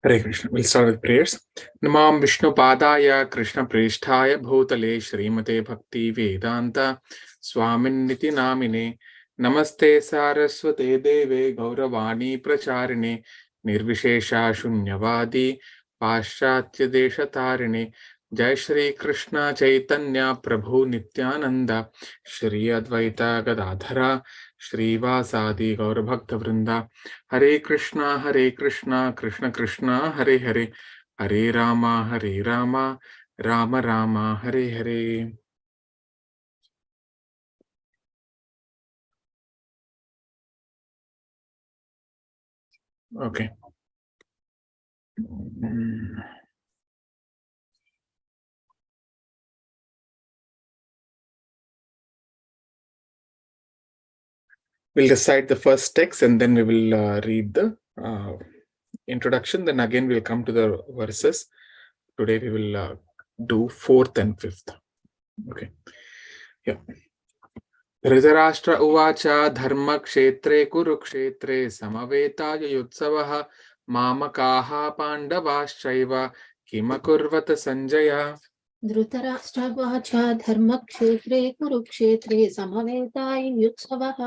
Hare Krishna. We'll start with prayers. Namam Vishnu Padaya Krishna Preshthaya Bhutale Srimate Bhakti Vedanta Swamin Niti Namine Namaste Saraswate Deve Gauravani Pracharine Nirvishesha Shunyavadi Paschatya Deshatarine Jai Shri Krishna Chaitanya Prabhu Nityananda Shri Advaita Gadadhara Shrivasadi Gaurabhakta Vrinda Hare Krishna, Krishna Krishna, Hare Hare, Hare Rama, Rama Rama, Hare Hare. Okay. We'll recite the first text and then we will read the introduction. Then again we'll come to the verses. Today we will do 4th and 5th. Okay. Yeah. Dhritarashtra उवाच धर्मक्षेत्रे कुरुक्षेत्रे समवेतायुत्सवः मामकाः पाण्डवाश्चैव किमकुर्वत सञ्जय धृतराष्ट्र उवाच धर्मक्षेत्रे कुरुक्षेत्रे समवेतायुत्सवः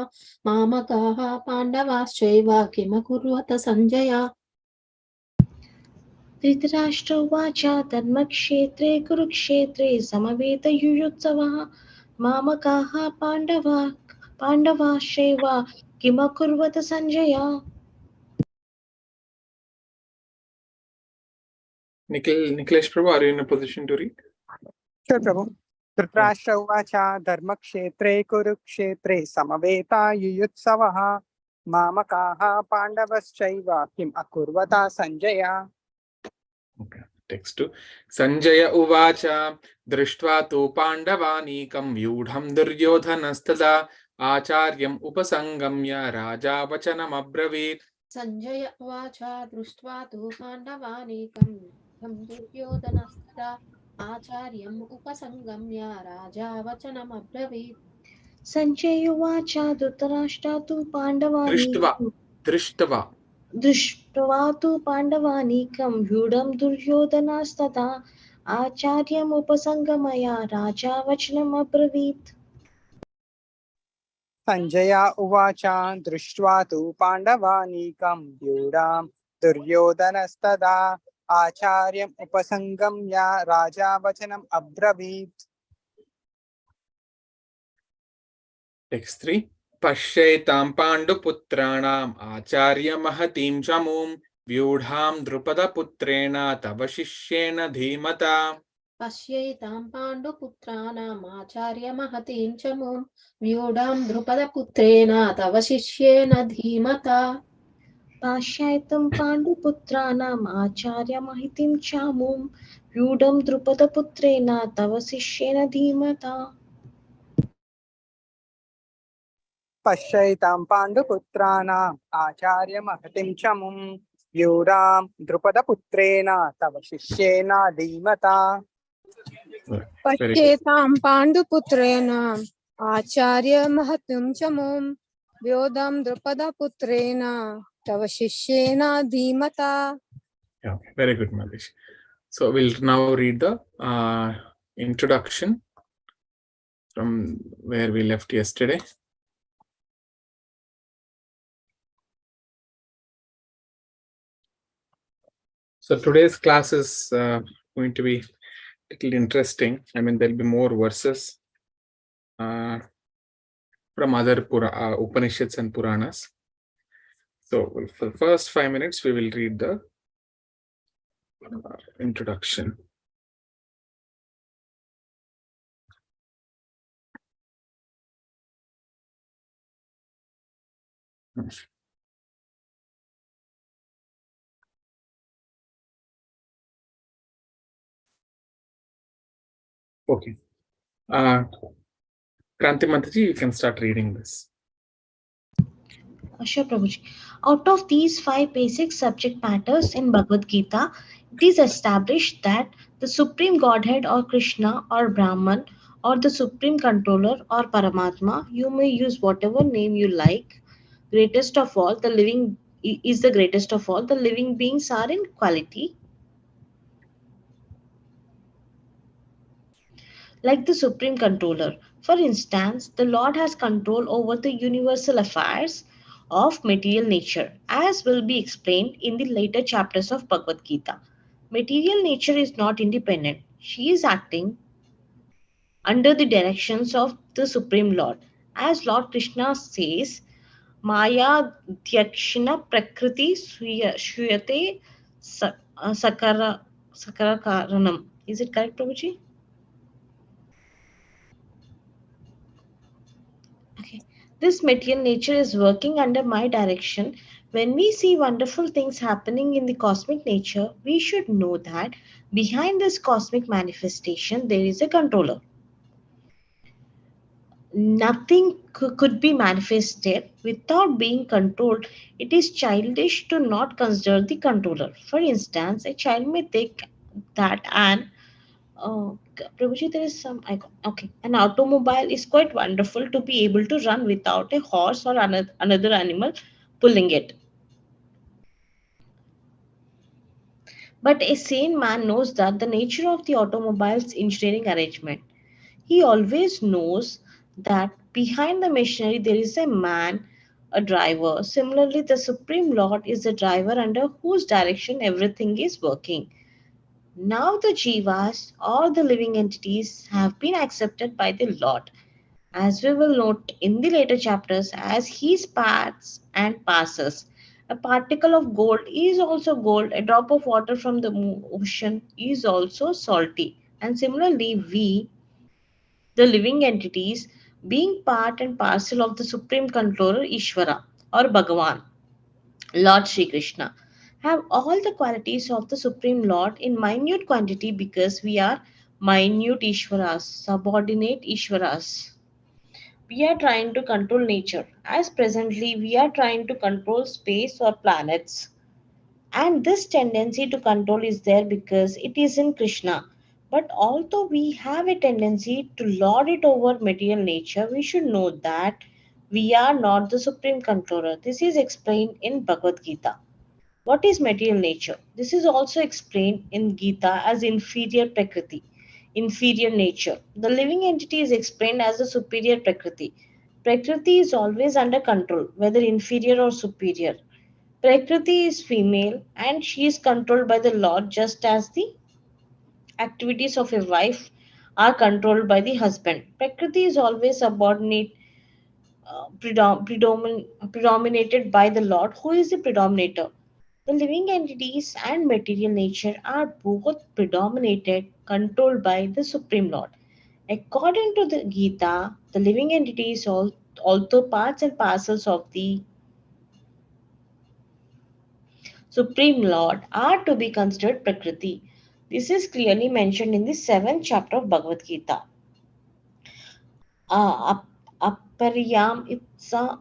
मामकाः पाण्डवाश्चैव किमकुर्वत सञ्जय धृतराष्ट्र उवाच धर्मक्षेत्रे कुरुक्षेत्रे समवेतयुत्सवः मामकाः पाण्डवाश्चैव किमकुर्वत Sanjay. Nikhilesh Prabhu, are you in a position to read? Sure, Prabhu. Dhritarashtra uvacha dharmakshetre kurukshetre samaveta mamakaha pandavaschaiva kim akurvata sanjaya. Okay. Text 2. Sanjaya uvacha drishtva tu pandavanīkam vyūdham duryodhanastada आचार्यम् उपसंगम्य राजा वचनम् अब्रवीत्. संजय उवाच दृष्ट्वा तु पाण्डवानीकं दुर्योधनस्तदा आचार्यम् उपसंगम्य राजा वचनम् अब्रवीत्. संजय उवाच धृतराष्ट्र तु पाण्डवानीकं दृष्ट्वा तु पाण्डवानीकं व्यूढं दुर्योधनस्तदा आचार्यम् उपसंगम्य राजा वचनम् अब्रवीत्. Sanjaya uvacha drishtva tu pandavanīkam vyūಢam duryodhanastada आचार्यम् उपसंगम्य राजा वचनम् अब्रवीत्. Text 3. Pashyaitam Panduputranam Acharya Mahatim Chamum Vyūಢam Drupada-putrena Tava Shishyena Dhīmata. पश्यैतां पाण्डुपुत्राणाम् आचार्य महतीं च मुं व्यूढां द्रुपदपुत्रेण तव शिष्येन धीमता. पाश्चात्यं पाण्डुपुत्राणाम् आचार्य महितिं च मुं व्यूढं द्रुपदपुत्रेण तव शिष्येन धीमता. पश्यैतां पाण्डुपुत्राणाम् आचार्य महतिं च मुं व्यूढां द्रुपदपुत्रेण तव शिष्येन धीमता. पश्येतां पाण्डुपुत्रेण आचार्य महतिं च मुं व्यूढं द्रुपदपुत्रेण तव शिष्येन धीमता. Okay, very good, Malish. So we'll now read the introduction from where we left yesterday. So today's class is going to be a little interesting. I mean, there'll be more verses from other Upanishads and Puranas. So for the first 5 minutes, we will read the introduction. Okay. Kranti Mataji, you can start reading this. Sure, Prabhuji. Out of these 5 basic subject matters in Bhagavad Gita, it is established that the Supreme Godhead or Krishna or Brahman or the Supreme Controller or Paramatma, you may use whatever name you like, greatest of all, the living is the greatest of all. The living beings are in quality like the supreme controller. For instance, the Lord has control over the universal affairs of material nature, as will be explained in the later chapters of Bhagavad Gita. Material nature is not independent. She is acting under the directions of the Supreme Lord. As Lord Krishna says, Maya Dyakshina Prakriti Shuyate Sakarakaranam. Is it correct, Prabhuji? Okay. This material nature is working under my direction. When we see wonderful things happening in the cosmic nature, we should know that behind this cosmic manifestation there is a controller. Nothing could be manifested without being controlled. It is childish to not consider the controller. For instance, a child may think that Prabhuji, there is some icon. Okay, an automobile is quite wonderful to be able to run without a horse or another animal pulling it. But a sane man knows that the nature of the automobile's engineering arrangement. He always knows that behind the machinery there is a man, a driver. Similarly, the Supreme Lord is the driver under whose direction everything is working. Now the jivas or the living entities have been accepted by the Lord, as we will note in the later chapters, as he parts and passes. A particle of gold is also gold, a drop of water from the ocean is also salty. And similarly, we, the living entities, being part and parcel of the Supreme Controller Ishvara or Bhagavan, Lord Sri Krishna, have all the qualities of the Supreme Lord in minute quantity because we are minute Ishvaras, subordinate Ishvaras. We are trying to control nature, as presently we are trying to control space or planets. And this tendency to control is there because it is in Krishna. But although we have a tendency to lord it over material nature, we should know that we are not the supreme controller. This is explained in Bhagavad Gita. What is material nature? This is also explained in Gita as inferior Prakriti, inferior nature. The living entity is explained as the superior Prakriti. Prakriti is always under control, whether inferior or superior. Prakriti is female and she is controlled by the Lord just as the activities of a wife are controlled by the husband. Prakriti is always subordinate, predominated by the Lord, who is the predominator. The living entities and material nature are both predominated, controlled by the Supreme Lord. According to the Gita, the living entities also parts and parcels of the Supreme Lord are to be considered Prakriti. This is clearly mentioned in the 7th chapter of Bhagavad Gita. Apariyam Itsa.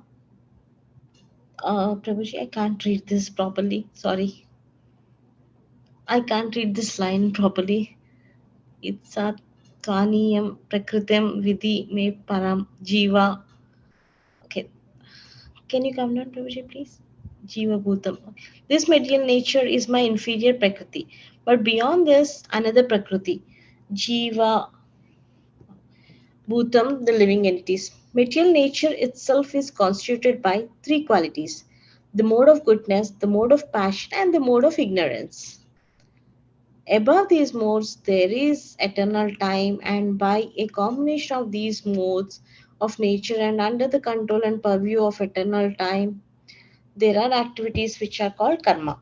Prabhuji, I can't read this properly. Sorry. I can't read this line properly. Itsa Tvaniyam Prakritam Vidhi Me Param Jiva. Okay. Can you come down, Prabhuji, please? Jiva Bhutam. This material nature is my inferior Prakriti. But beyond this, another Prakriti. Jiva Bhutam, the living entities. Material nature itself is constituted by three qualities: the mode of goodness, the mode of passion, and the mode of ignorance. Above these modes, there is eternal time, and by a combination of these modes of nature and under the control and purview of eternal time, there are activities which are called karma.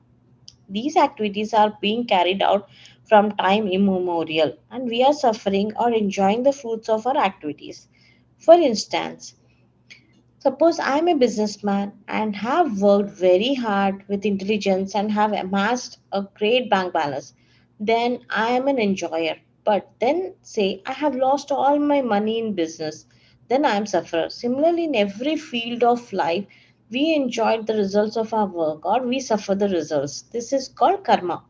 These activities are being carried out from time immemorial, and we are suffering or enjoying the fruits of our activities. For instance, suppose I am a businessman and have worked very hard with intelligence and have amassed a great bank balance. Then I am an enjoyer. But then say I have lost all my money in business. Then I am sufferer. Similarly, in every field of life, we enjoyed the results of our work or we suffer the results. This is called karma.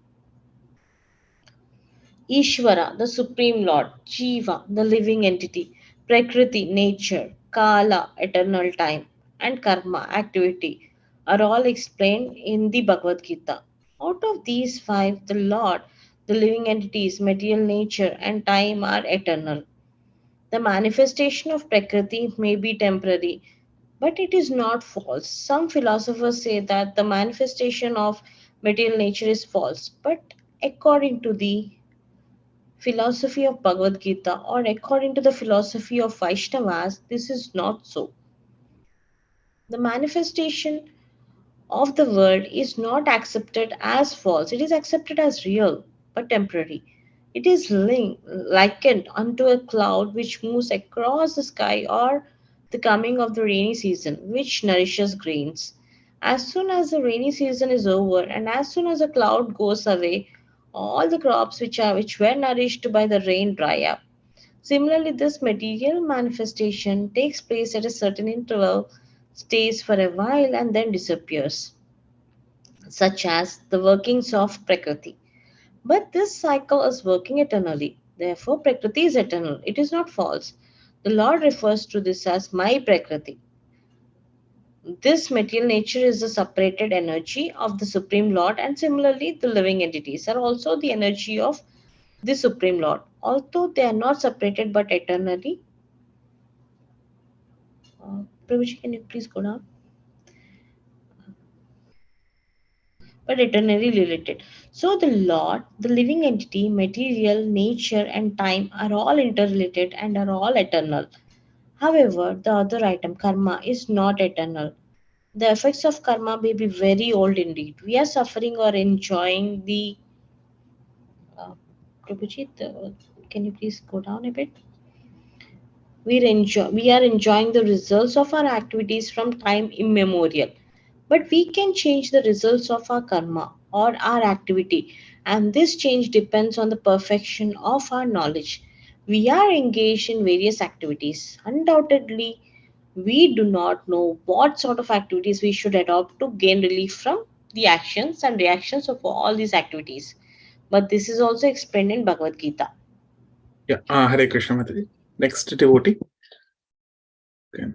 Ishvara, the Supreme Lord, Jiva, the living entity, Prakriti, nature, Kala, eternal time, and Karma, activity, are all explained in the Bhagavad Gita. Out of these five, the Lord, the living entities, material nature, and time are eternal. The manifestation of Prakriti may be temporary, but it is not false. Some philosophers say that the manifestation of material nature is false, but according to the philosophy of Bhagavad Gita or according to the philosophy of Vaishnavas, this is not so. The manifestation of the world is not accepted as false, it is accepted as real but temporary. It is likened unto a cloud which moves across the sky or the coming of the rainy season, which nourishes grains. As soon as the rainy season is over and as soon as the cloud goes away, all the crops which were nourished by the rain dry up. Similarly, this material manifestation takes place at a certain interval, stays for a while, and then disappears, such as the workings of Prakriti. But this cycle is working eternally. Therefore, Prakriti is eternal. It is not false. The Lord refers to this as my Prakriti. This material nature is the separated energy of the Supreme Lord, and similarly, the living entities are also the energy of the Supreme Lord. Although they are not separated but eternally. Prabhuji, can you please go down? But eternally related. So the Lord, the living entity, material, nature, and time are all interrelated and are all eternal. However, the other item, karma, is not eternal. The effects of karma may be very old indeed. We are suffering or enjoying the. Prabhuji, can you please go down a bit? We are enjoying the results of our activities from time immemorial. But we can change the results of our karma or our activity, and this change depends on the perfection of our knowledge. We are engaged in various activities. Undoubtedly, we do not know what sort of activities we should adopt to gain relief from the actions and reactions of all these activities. But this is also explained in Bhagavad Gita. Yeah, Hare Krishna Mataji. Next devotee. Okay.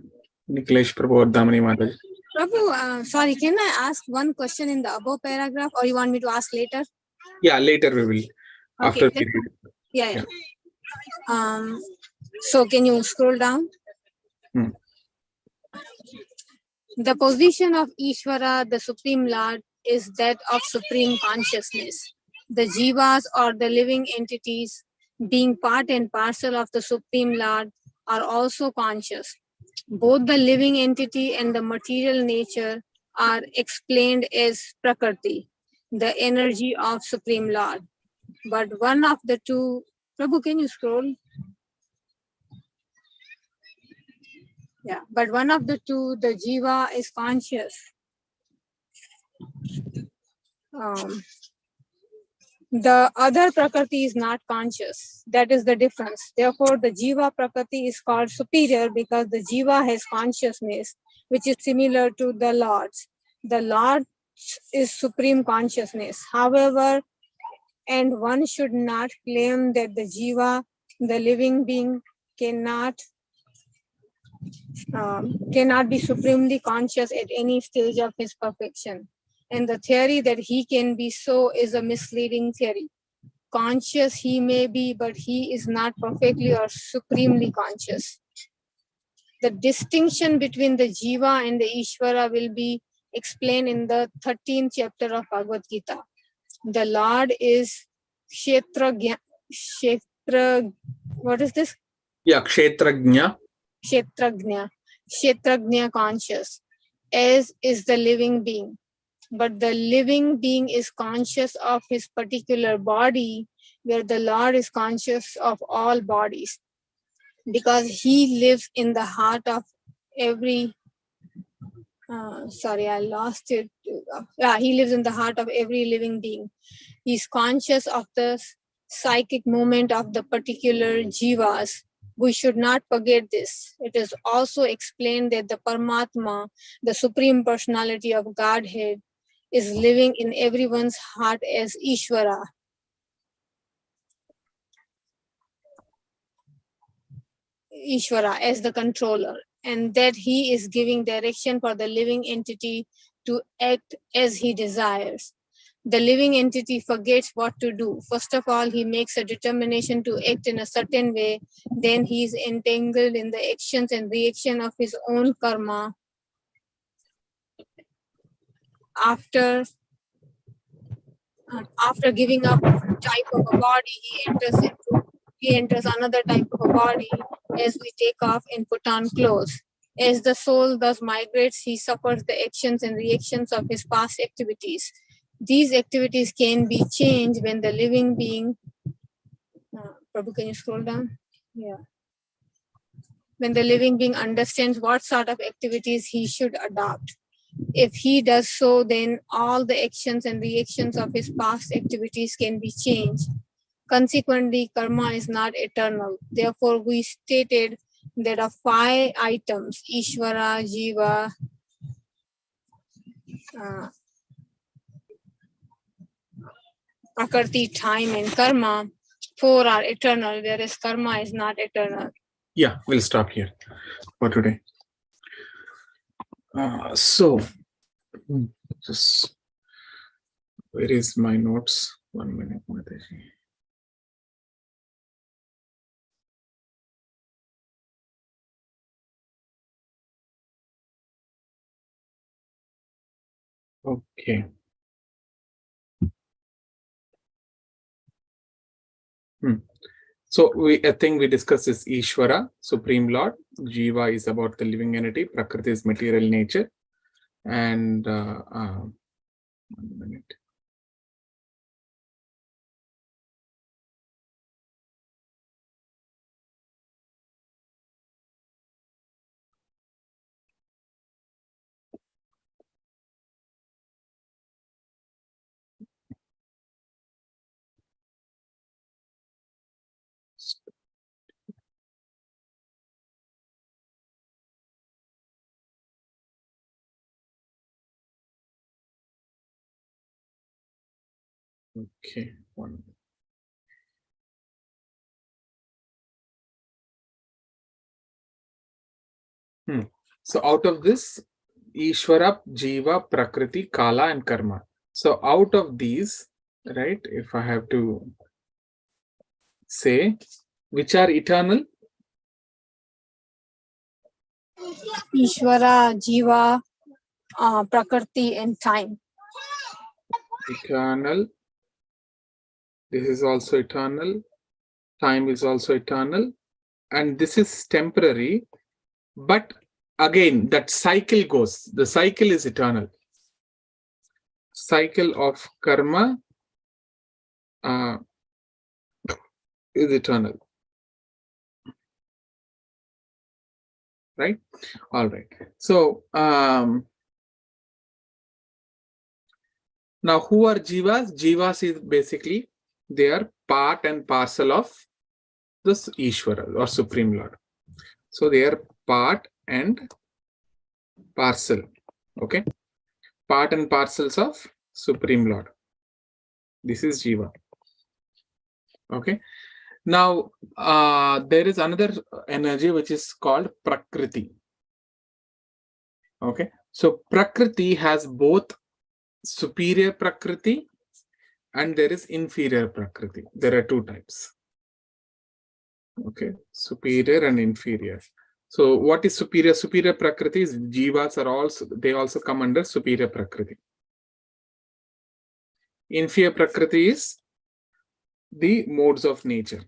Nikhilesh Prabhu Damani Mataji. Prabhu, sorry, can I ask one question in the above paragraph, or you want me to ask later? Yeah, later we will. After Okay. we read. Yeah. So can you scroll down? The position of Ishvara, the Supreme Lord, is that of supreme consciousness. The jivas or the living entities, being part and parcel of the Supreme Lord, are also conscious. Both the living entity and the material nature are explained as Prakriti, the energy of Supreme Lord. But one of the two, Prabhu, can you scroll? Yeah, but one of the two, the jiva, is conscious. The other Prakriti is not conscious. That is the difference. Therefore, the jiva Prakriti is called superior because the jiva has consciousness, which is similar to the Lord's. The Lord is supreme consciousness. However, and one should not claim that the jiva, the living being, cannot be supremely conscious at any stage of his perfection. And the theory that he can be so is a misleading theory. Conscious he may be, but he is not perfectly or supremely conscious. The distinction between the jiva and the Ishvara will be explained in the 13th chapter of Bhagavad Gita. The Lord is what is this? Yeah, Kshetrajna. Kshetrajna conscious, as is the living being. But the living being is conscious of his particular body, where the Lord is conscious of all bodies, because he lives in the heart of every he lives in the heart of every living being. He's conscious of the psychic movement of the particular jivas. We should not forget this. It is also explained that the Paramatma, the Supreme Personality of Godhead, is living in everyone's heart as Ishvara. Ishvara as the controller, and that he is giving direction for the living entity to act as he desires. The living entity forgets what to do. First of all, he makes a determination to act in a certain way. Then he is entangled in the actions and reaction of his own karma. After giving up type of a body, he enters another type of a body as we take off and put on clothes. As the soul thus migrates, he suffers the actions and reactions of his past activities. These activities can be changed when the living being, Prabhu, can you scroll down? Yeah. When the living being understands what sort of activities he should adopt. If he does so, then all the actions and reactions of his past activities can be changed. Consequently, karma is not eternal. Therefore, we stated there are 5 items: Ishvara, Jiva, Prakriti, time, and karma. 4 are eternal, whereas karma is not eternal. Yeah, we'll stop here for today. So, just where is my notes? 1 minute, Mataji. Okay. So I think we discussed this Ishvara, Supreme Lord. Jiva is about the living entity. Prakriti is material nature. And 1 minute. Okay, 1 minute. So out of this, Ishvara, Jiva, Prakriti, Kala, and Karma. So out of these, right, if I have to say, which are eternal? Ishvara, Jiva, Prakriti, and time. Eternal. This is also eternal. Time is also eternal. And this is temporary. But again, that cycle goes. The cycle is eternal. Cycle of karma is eternal. Right? All right. So now who are jivas? Jivas is basically they are part and parcel of this Ishvara or Supreme Lord. So they are part and parcel. Okay. Part and parcels of Supreme Lord. This is Jiva. Okay. Now there is another energy which is called Prakriti. Okay. So Prakriti has both superior Prakriti and there is inferior Prakriti. There are 2 types. Okay, superior and inferior. So what is superior? Superior Prakriti is Jivas are also, they also come under superior Prakriti. Inferior Prakriti is the modes of nature.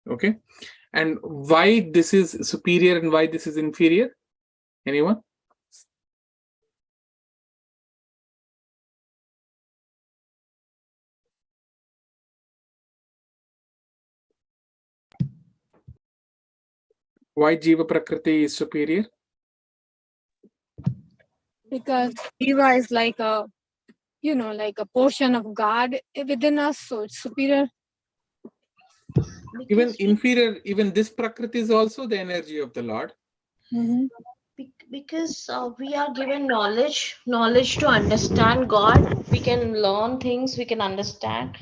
Okay, and why this is superior and why this is inferior? Anyone? Why Jiva Prakriti is superior? Because Jiva is like a, like a portion of God within us, so it's superior. Even inferior, even this Prakriti is also the energy of the Lord. Because we are given knowledge to understand God. We can learn things, we can understand,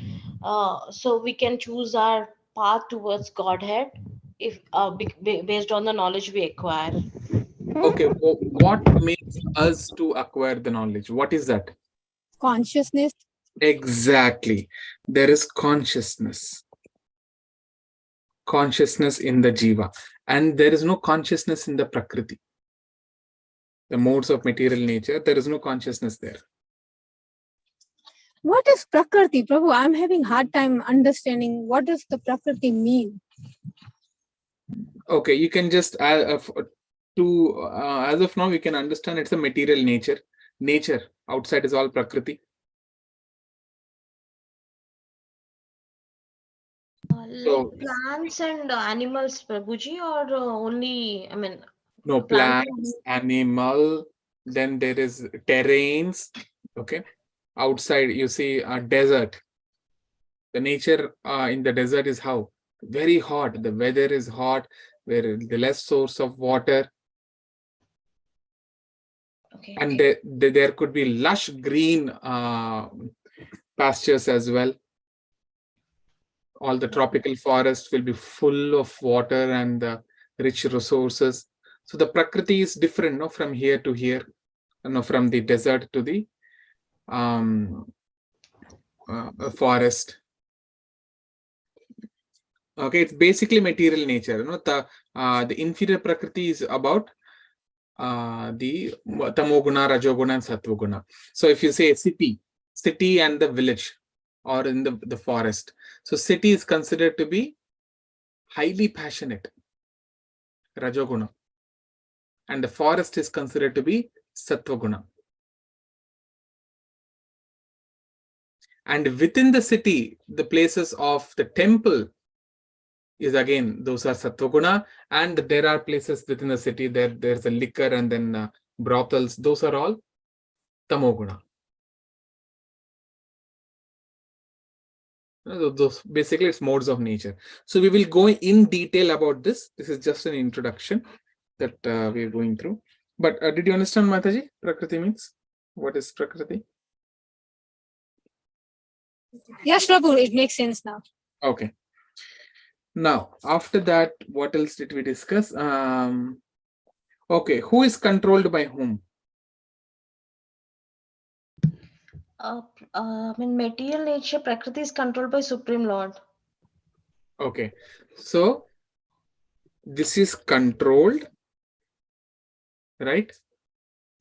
so we can choose our path towards Godhead if based on the knowledge we acquire. Okay, what makes us to acquire the knowledge? What is that? Consciousness. Exactly. There is consciousness. Consciousness in the jiva. And there is no consciousness in the prakriti. The modes of material nature, there is no consciousness there. What is Prakriti? Prabhu, I'm having hard time understanding what does the Prakriti mean. Okay, you can just, as of now, we can understand it's a material nature. Nature, outside is all prakriti. So, Like plants and animals, Prabhuji, or only, I mean, no, plants plants, animal, then there is terrains, okay. Outside, you see a desert. The nature in the desert is how? Very hot. The weather is hot, where the less source of water. Okay. And there could be lush green pastures as well. All the tropical forests will be full of water and rich resources. So the Prakriti is different, no, from here to here, no, from the desert to the forest. Okay, it's basically material nature. You know, the inferior Prakriti is about the Tamoguna, Rajoguna, and Satvaguna. So if you say city and the village, or in the forest. So city is considered to be highly passionate, Rajoguna. And the forest is considered to be Satvaguna. And within the city, the places of the temple is again, those are Satvaguna. And there are places within the city, there's a liquor and then brothels. Those are all Tamoguna. Those basically it's modes of nature. So we will go in detail about this. This is just an introduction that we're going through. But did you understand, Mataji? Prakriti means? What is Prakriti? Yes, Prabhu, it makes sense now. Okay. Now, after that, what else did we discuss? Okay, who is controlled by whom? I mean, material nature, Prakriti is controlled by Supreme Lord. Okay, so this is controlled, right?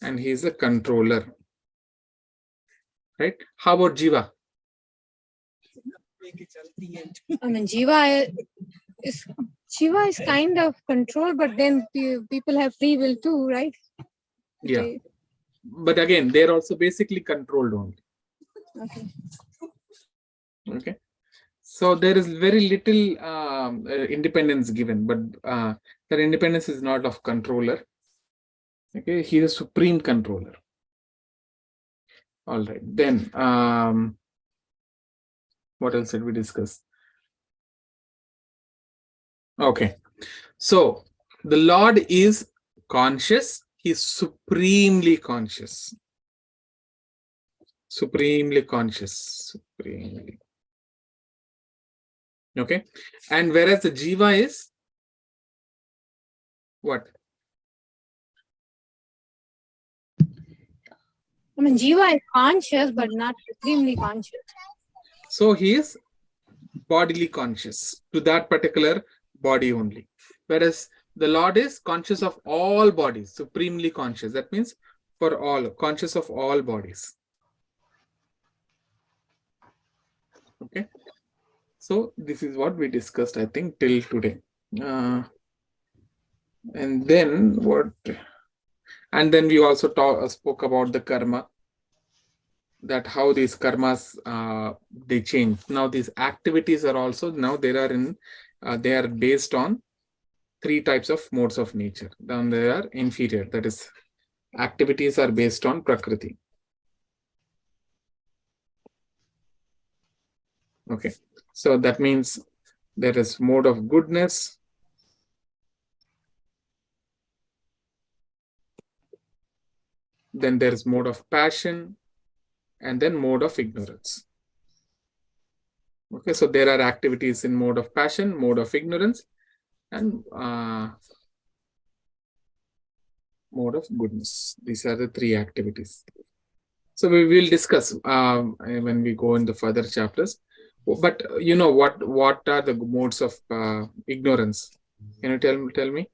And he is a controller, right? How about Jiva? I mean, Jiva is kind of control, but then people have free will too, right? Yeah. Okay. But again, they're also basically controlled only. Okay. Okay. So there is very little independence given, but their independence is not of controller. Okay, he is supreme controller. All right. Then what else did we discuss? Okay. So the Lord is conscious. He is supremely conscious. Supremely conscious. Supremely. Okay. And whereas the Jiva is what? I mean, Jiva is conscious, but not supremely conscious. So he is bodily conscious to that particular body only. Whereas the Lord is conscious of all bodies, supremely conscious. That means for all, conscious of all bodies. Okay. So this is what we discussed, I think, till today. And then what? And then we also spoke about the karma, that how these karmas they change. Now these activities are also they are based on 3 types of modes of nature. Then they are inferior, that is, activities are based on Prakriti. Okay, so that means there is mode of goodness, then there is mode of passion, and then mode of ignorance. Okay, so there are activities in mode of passion, mode of ignorance, and mode of goodness. These are the three activities. So we will discuss when we go in the further chapters. But you know what are the modes of ignorance? Can you tell me?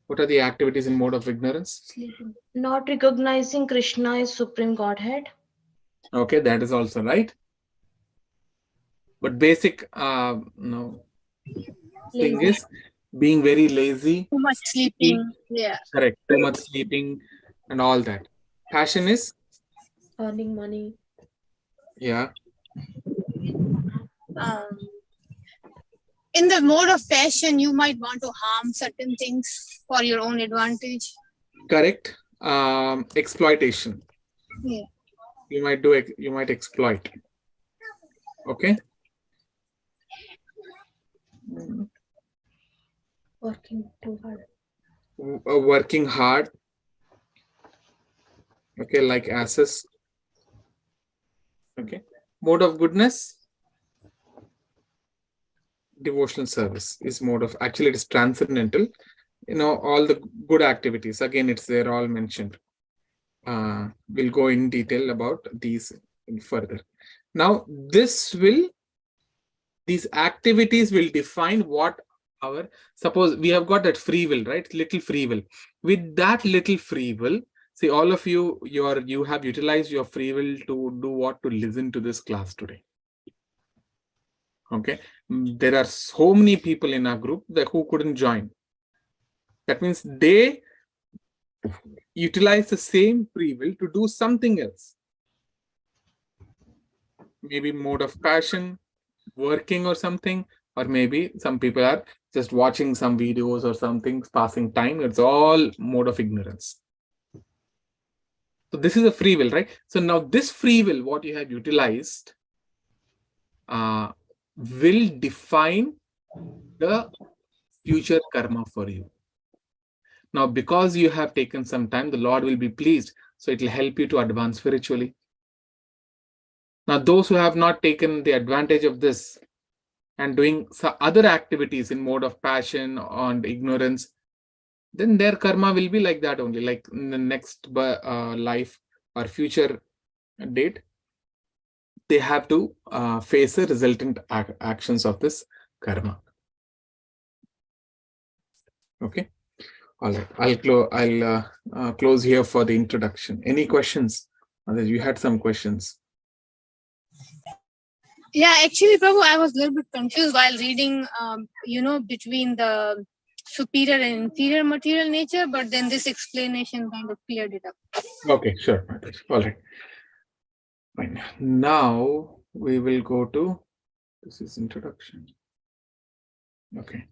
What are the activities in mode of ignorance? Sleeping. Not recognizing Krishna as Supreme Godhead. Okay, that is also right. But basic thing Lazy. is being very lazy. Too much sleeping. Yeah. Correct. Too much sleeping and all that. Passion is Earning money. yeah. In the mode of passion, you might want to harm certain things for your own advantage. Correct. Exploitation. Yeah. You might exploit. Okay. Working too hard. Working hard. Okay, like asses. Okay. Mode of goodness. Devotional service is mode of, actually it is transcendental. You know, all the good activities, again, it's there all mentioned. We'll go in detail about these further. Now, these activities will define what our, suppose we have got that free will, right? Little free will. With that little free will, see, all of you, you have utilized your free will to do what? To listen to this class today. Okay. There are so many people in our group who couldn't join. That means they utilize the same free will to do something else. Maybe mode of passion, working or something, or maybe some people are just watching some videos or something, passing time. It's all mode of ignorance. So this is a free will, right? So now this free will, what you have utilized, will define the future karma for you. Now, because you have taken some time, the Lord will be pleased. So it will help you to advance spiritually. Now, those who have not taken the advantage of this and doing some other activities in mode of passion and ignorance, then their karma will be like that only, like in the next life or future date, they have to face the resultant actions of this karma. Okay. All right. I'll close here for the introduction. Any questions? You had some questions. Yeah, actually, Prabhu, I was a little bit confused while reading, between the superior and inferior material nature, but then this explanation kind of cleared it up. Okay, sure. All right. Fine. Now we will go to, this is introduction. Okay.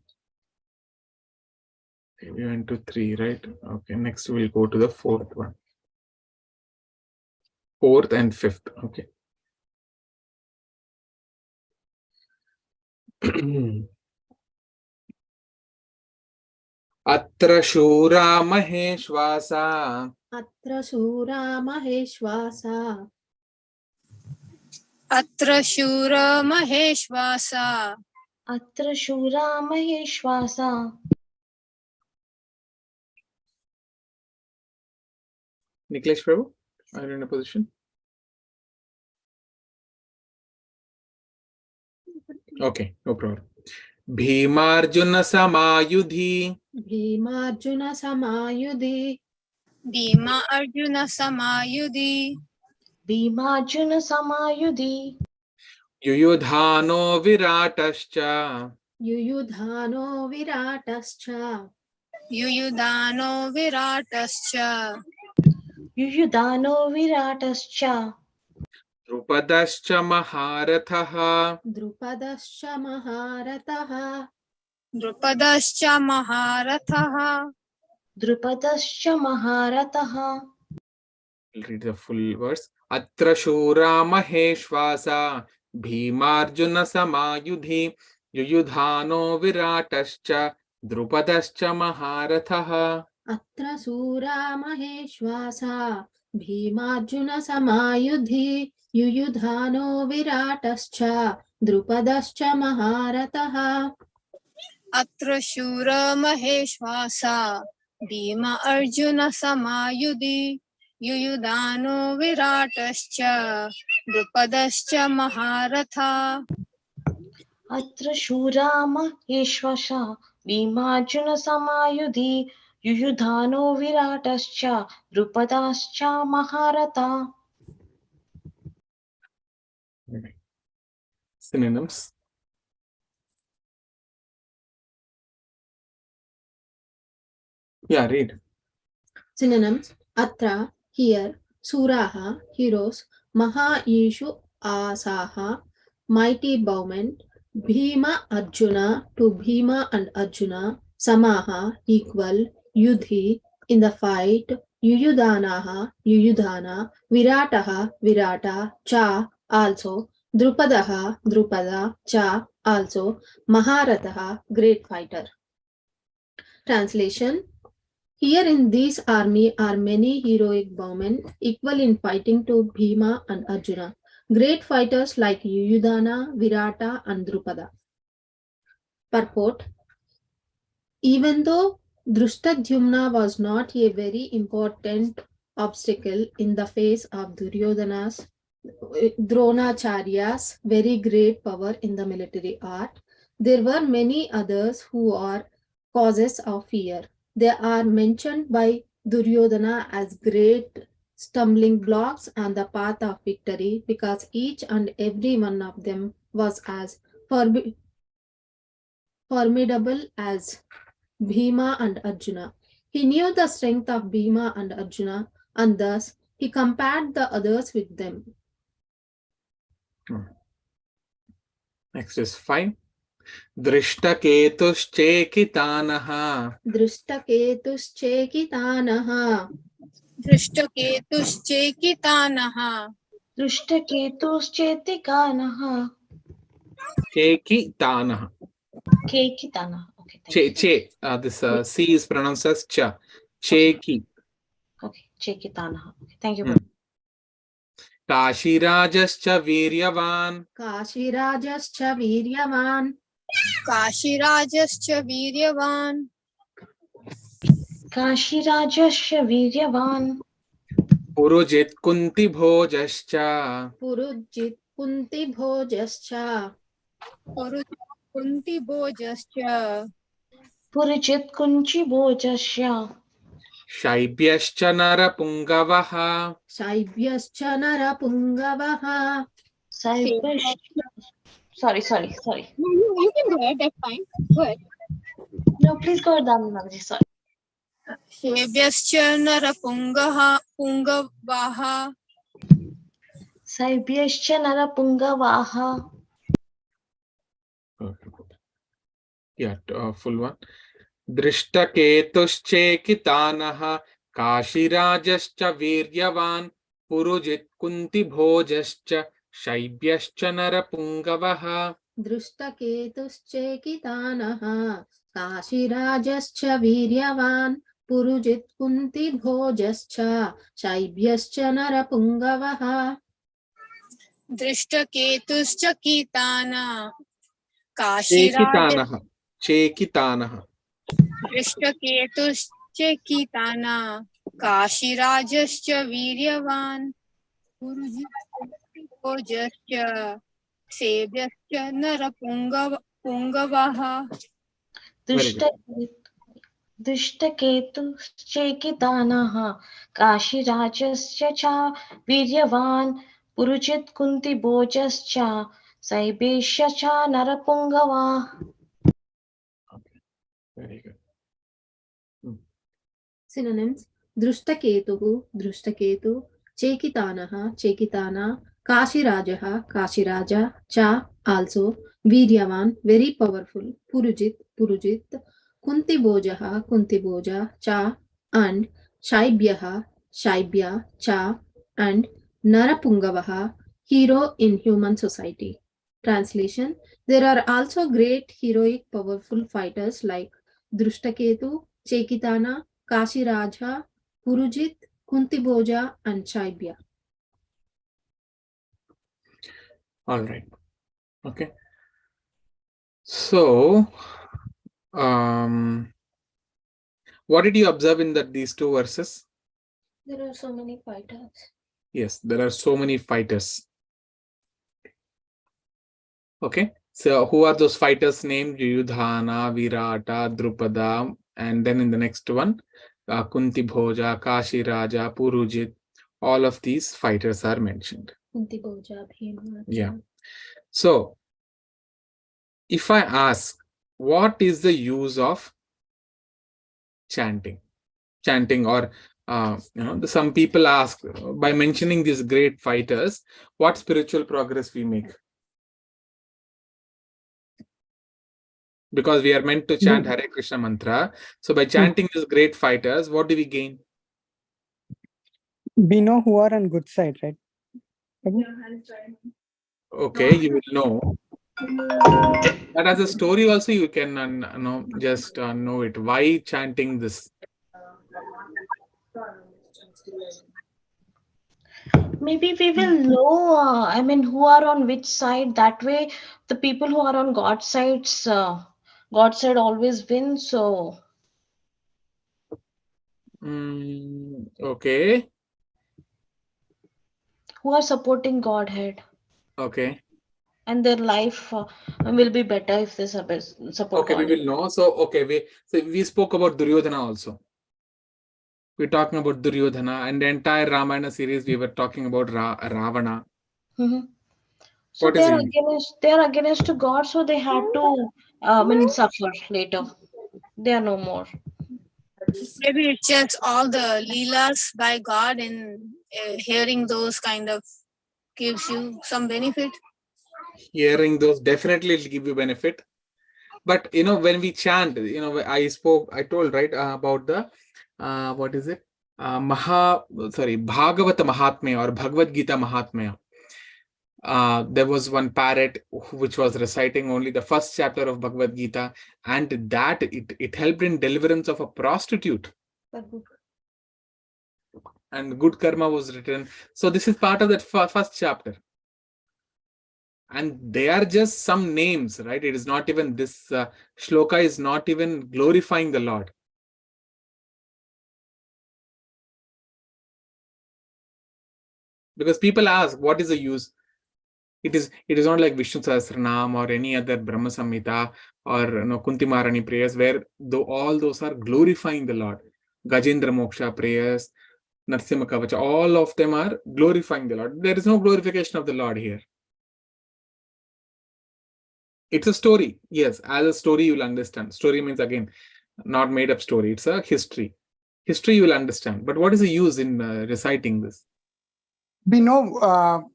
We went to 3, right? Okay, next we'll go to the 4th one. 4th and 5th. Okay. Atra shura maheshwasa. Atra shura maheshwasa. Atra shura maheshwasa. Atra Shura Maheshwasa. Niklesh Prabhu, are you in a position? Okay, no problem. Bhimarjuna samayudhi. Bhimarjuna samayudhi. Bhima Arjuna Samayudhi. Bhimarjuna Samayudhi. Yuyudhano viratascha. Yuyudhano viratascha. Yuyudhano Viratascha. Yuyudhano Viratascha. Drupadascha maharathaha. Drupadascha maharataha. Drupadascha Maharathaha. Drupadascha Maharataha. We'll read the full verse. Atra shura maheshwasa. Bhimarjuna samayudhi. Yuyudhano viratascha. Drupadascha maharathaha. Atra sura maheshwasa. Bhimarjuna samayudhi. Yuyudhano viratascha. Drupadascha maharataha. Atra Shura Maheshwasa. Bhima Arjuna Samayudhi Yuyudhano Viratascha Drupadascha Maharatha. अत्र शूरा महेश्वशा Bhimarjun समायुधि युयुधानो विराटश्च द्रुपदाश्च महारथा. Synonyms. Yeah, read. Synonyms: Atra, here, Suraha, heroes, Maha Ishu Asaha, mighty bowmen, Bhima Arjuna, to Bhima and Arjuna, Samaha, equal, Yudhi, in the fight, Yuyudhanaha, Yuyudhana, Virataha, Virata, Cha, also, Drupadaha, Drupada, Cha, also, Maharataha, great fighter. Translation: Here in this army are many heroic bowmen, equal in fighting to Bhima and Arjuna, great fighters like Yuyudhana, Virata, and Drupada. Purport: Even though Drishtadyumna was not a very important obstacle in the face of Duryodhana's Dronacharya's very great power in the military art, there were many others who are causes of fear. They are mentioned by Duryodhana as great stumbling blocks on the path of victory because each and every one of them was as formidable as Bhima and Arjuna. He knew the strength of Bhima and Arjuna, and thus he compared the others with them. Next is 5. Drishtaketuschekitanaha. Drishtaketuschekitanaha. Drishtaketuschekitanaha. दृष्टकेतुश्चेतिकानः Chekitanaha. केकितानः. Okay, thank you. This C is pronounced as cha. Cheki. Okay, Chekitanah. Okay, thank you. Kashirajascha Viryavan. Kashirajascha Viryavan. Kashirajascha Viryavan. Kashirajasya Viryavan. Purujit Kunti Bhojascha. Purujit Kunti Bhojascha. Kunti Bhojascha. Purujit Kunchi Bhojasya. Shaibhyascha Narapungavaha. Shaibhyascha Narapungavaha. Sorry. You can go ahead, that's fine. Go ahead. No, please go ahead, Damanaji. Sorry. Shebhyascha Narapungavaha. Saibhyascha Narapungavaha. Yeah, full one. Drishtaketuschekitanaha. Kashirajascha Viryavan. Purujit Kunti Bhojascha. Shaibhyascha Narapungavaha. Drishtaketuschekitanaha. Kashirajascha Viryavan. Purujit Kunti Bhojascha. Shaibhyascha Narapungavaha. Drishtaketuschekitana. Chekitanaha. Chekitanaha. Drishtaketuschekitana. Kashirajascha Viryavan. Purujascha Sebhyascha Narapungavaha. Drishtaketuschekitanaha. Kashirajasya cha Viryavan. Purujit Kunti Bhojascha. Saibhyascha cha Narapungava. Very good. Synonyms: Drishtaketuhu, Drishtaketu, Chekitanaha, Chekitana, Kashirajaha, Kashiraja, Cha, also, Viryavan, very powerful, Purujit, Purujit, Kuntibojaha, Kuntiboja, Cha, and Shaibhyaha, Shaibhya, Cha, and Narapungavaha, hero in human society. Translation: There are also great heroic powerful fighters like Drishtaketu, Chekitana, Kashiraja, Purujit, Kuntiboja, and Shaibhya. All right. Okay. So, What did you observe in these two verses? There are so many fighters. Yes, there are so many fighters. Okay, so who are those fighters named? Yudhana, Virata, Drupada, and then in the next one, Kunti Bhoja, Kashi Raja, Purujit. All of these fighters are mentioned. Kunti Bhoja, Bhima. Yeah. So, if I ask, what is the use of chanting? Chanting, or some people ask, by mentioning these great fighters, what spiritual progress we make? Because we are meant to chant Hare Krishna mantra. So by chanting these great fighters, what do we gain? We know who are on good side, right? Prabhu? Okay, you will know. But as a story also, you can just know it. Why chanting this? Maybe we will know, who are on which side. That way, the people who are on God's side always win. So, Okay. who are supporting Godhead, Okay. and their life will be better if they support Okay, we Godhead. will know. So we spoke about Duryodhana also. We're talking about Duryodhana, and the entire Ramayana series we were talking about Ravana. Mhm. So What is it? they are against to God, so they had to suffer later. They are no more. Maybe it's just all the leelas by God, and hearing those kind of gives you some benefit. Hearing those definitely will give you benefit. But when we chant, I told right about the what is it? Bhagavata Mahatmya or Bhagavad Gita Mahatmya. There was one parrot which was reciting only the first chapter of Bhagavad Gita, and that it helped in deliverance of a prostitute. And good karma was written. So this is part of that first chapter. And they are just some names, right? It is not even this shloka is not even glorifying the Lord. Because people ask, what is the use? It is not like Vishnu Sahasranam or any other Brahma Samhita or Kunti Maharani prayers where all those are glorifying the Lord. Gajendra Moksha prayers, Narsimha Kavacha, all of them are glorifying the Lord. There is no glorification of the Lord here. It's a story. Yes, as a story you will understand. Story means, again, not made up story. It's a history. History you will understand. But what is the use in reciting this? We know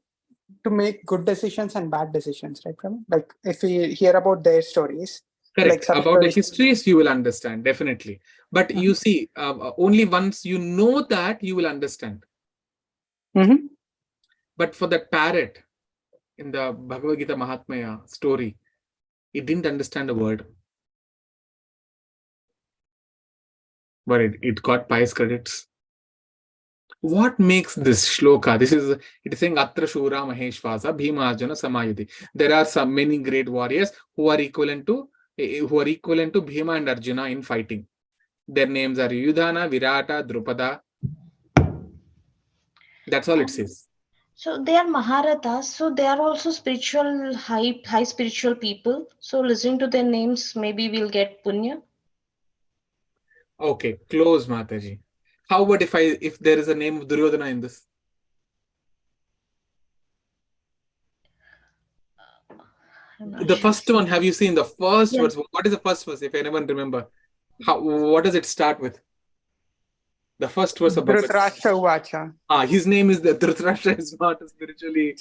to make good decisions and bad decisions, right, Prabhu? Like if we hear about their stories. Correct. Like About the histories, you will understand, definitely. But you see, only once you know that, you will understand. But for that parrot in the Bhagavad Gita Mahatmya story, it didn't understand a word. But it got pious credits. What makes this shloka? It is saying Atra Shura Maheshvasa Bhima Arjuna Samayuti. There are many great warriors who are equivalent to Bhima and Arjuna in fighting. Their names are Yudhana, Virata, Drupada. That's all it says. So they are Maharathas, so they are also spiritual, high spiritual people. So listening to their names, maybe we'll get punya. Okay, close, Mataji. How about if there is a name of Duryodhana in this? The first one, have you seen the first verse? What is the first verse, if anyone remember? What does it start with? The first verse of Bhagavad Dhritarashtra Uvacha. His name is the Dhritarashtra is not spiritually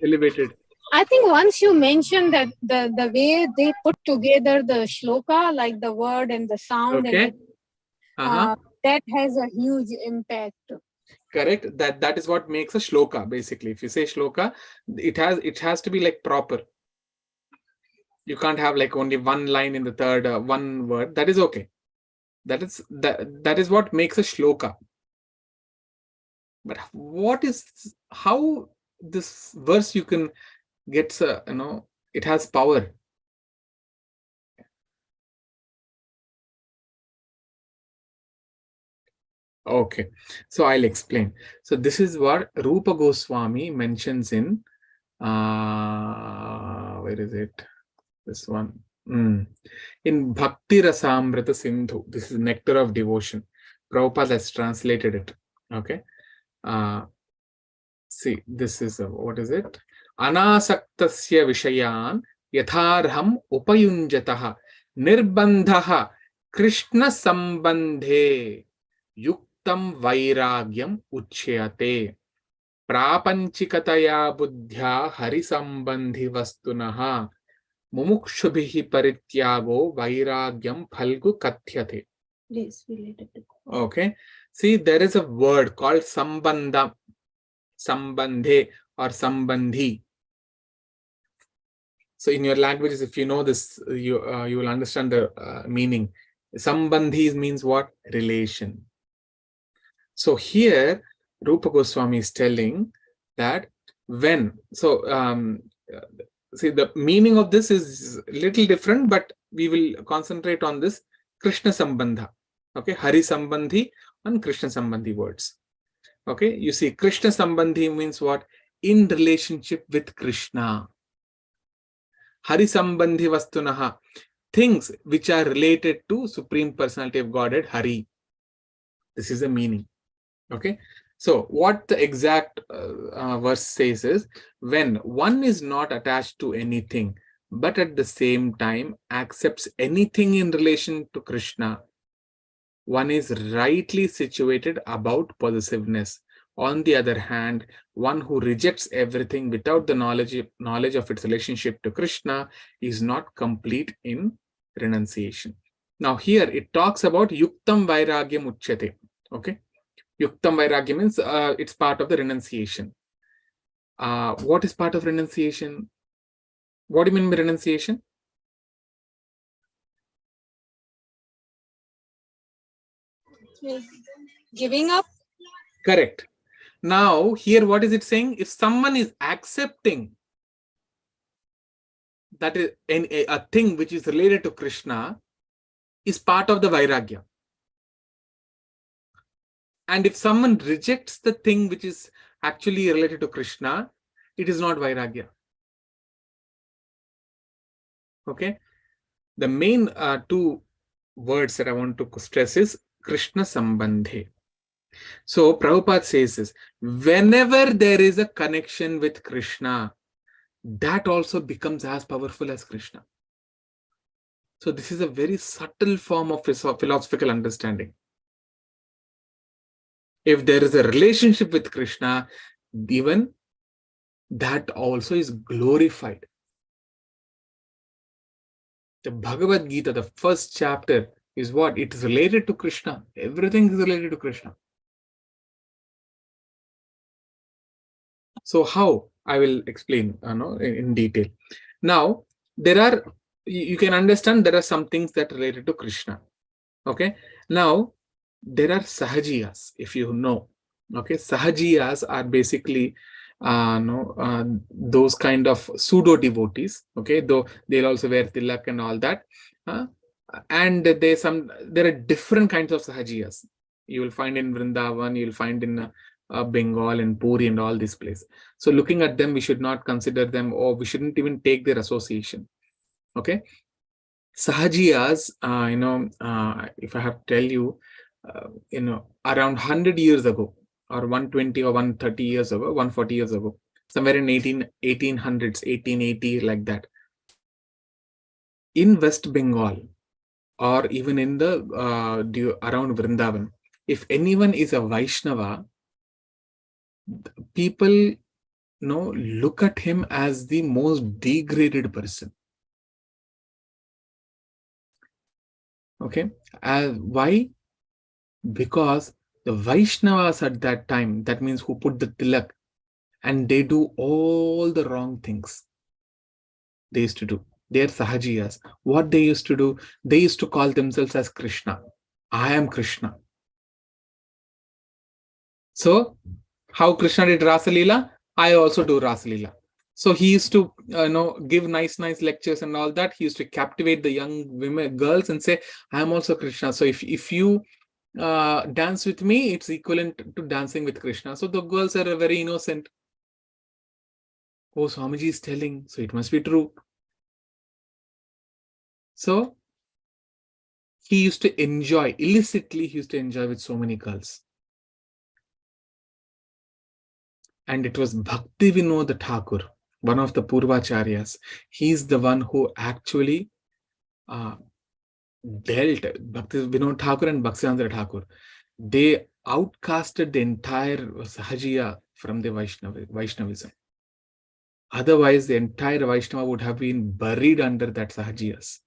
elevated. I think once you mentioned that the way they put together the shloka, like the word and the sound, Okay. and that has a huge impact. Correct. That is what makes a shloka, basically. If you say shloka, it has to be like proper. You can't have like only one line in the third one word. That is okay. That is what makes a shloka. But how this verse you can get it has power. Okay, so I'll explain. So this is what Rupa Goswami mentions in, where is it? This one. In Bhakti Rasamrita Sindhu. This is Nectar of Devotion. Prabhupada has translated it. Okay. See, this is, what is it? Anasaktasya Vishayan Yatharham Upayunjataha Nirbandhaha Krishna Sambandhe Yuktam Vairagyam Uchyate Prapanchikataya Buddhya Harisambandhi Vastunaha Mumukshubhihi Parityago Vairagyam Phalgu Kathyate. Yes, related to. Okay. See, there is a word called Sambandha, Sambandhe or Sambandhi. So in your languages, if you know this, you will understand the meaning. Sambandhi means what? Relation. So here, Rupa Goswami is telling that when, so see, the meaning of this is a little different, but we will concentrate on this Krishna Sambandha. Okay, Hari Sambandhi and Krishna Sambandhi words. Okay, you see, Krishna Sambandhi means what? In relationship with Krishna. Hari Sambandhi Vastunaha, things which are related to Supreme Personality of Godhead, Hari. This is the meaning. Okay, so what the exact verse says is, when one is not attached to anything, but at the same time accepts anything in relation to Krishna, one is rightly situated about possessiveness. On the other hand, one who rejects everything without the knowledge of its relationship to Krishna is not complete in renunciation. Now here it talks about Yuktam Vairagyam Uchyate. Okay, Yuktam Vairagya means it's part of the renunciation. What is part of renunciation? What do you mean by renunciation? Giving up. Correct. Now here what is it saying? If someone is accepting that is a thing which is related to Krishna is part of the Vairagya. And if someone rejects the thing which is actually related to Krishna, it is not Vairagya. Okay. The main two words that I want to stress is Krishna Sambandhe. So Prabhupada says this, whenever there is a connection with Krishna, that also becomes as powerful as Krishna. So this is a very subtle form of philosophical understanding. If there is a relationship with Krishna, even that also is glorified. The Bhagavad Gita, the first chapter, is what? It is related to Krishna. Everything is related to Krishna. So how? I will explain in detail. Now, you can understand there are some things that are related to Krishna. Okay. Now, there are Sahajiyas, if you know. Okay. Sahajiyas are basically those kind of pseudo devotees. Okay. Though they'll also wear tilak and all that. And there are different kinds of Sahajiyas. You will find in Vrindavan, you will find in Bengal and Puri and all these places. So looking at them, we should not consider them, or we shouldn't even take their association. Okay. Sahajiyas, if I have to tell you, around 100 years ago, or 120 or 130 years ago, 140 years ago, somewhere in 1800s, 1880, like that, in West Bengal, or even in the around Vrindavan, if anyone is a Vaishnava, people look at him as the most degraded person. Okay, why? Because the Vaishnavas at that time, that means who put the tilak, and they do all the wrong things they used to do. They are Sahajiyas. What they used to do, they used to call themselves as Krishna. I am Krishna. So, how Krishna did Rasa Leela, I also do Rasa Leela. So he used to give nice lectures and all that. He used to captivate the young women, girls, and say, I am also Krishna. So if you dance with me, it's equivalent to dancing with Krishna. So the girls are very innocent. Oh, Swamiji is telling, so it must be true. So he used to enjoy, illicitly, he used to enjoy with so many girls. And it was Bhakti Vinod Thakur, one of the Purvacharyas. He's the one who actually dealt, Bhakti Vinod Thakur and Bhaktivedanta Thakur. They outcasted the entire Sahajiya from the Vaishnavism. Otherwise, the entire Vaishnava would have been buried under that Sahajiyas.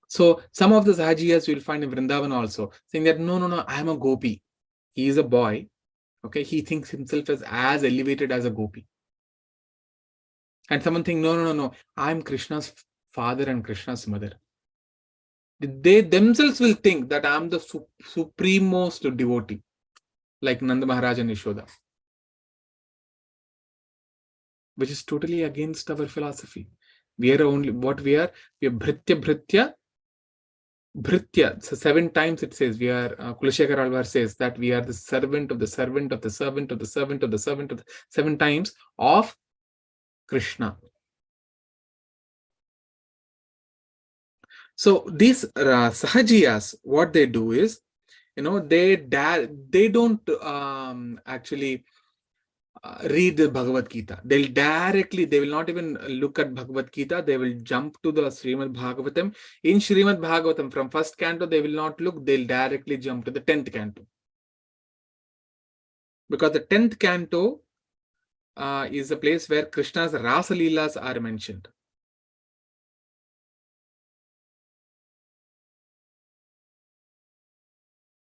So some of the Sahajiyas you will find in Vrindavan also saying that no, I am a gopi. He is a boy. Okay, he thinks himself as elevated as a gopi. And someone think, no, I am Krishna's father and Krishna's mother. They themselves will think that I am the supremost devotee, like Nanda Maharaj and Yashoda, which is totally against our philosophy. We are only what we are Bhritya. So 7 times it says we are, Kulashekar Alvar says that we are the servant of the servant of the servant of the servant of the servant of the 7 times of Krishna. So these Sahajiyas, what they do is, they don't actually read the Bhagavad Gita. They will not even look at Bhagavad Gita. They will jump to the Srimad Bhagavatam. In Srimad Bhagavatam, from 1st canto, they will not look. They'll directly jump to the 10th canto. Because the 10th canto is a place where Krishna's Rasa Leelas are mentioned.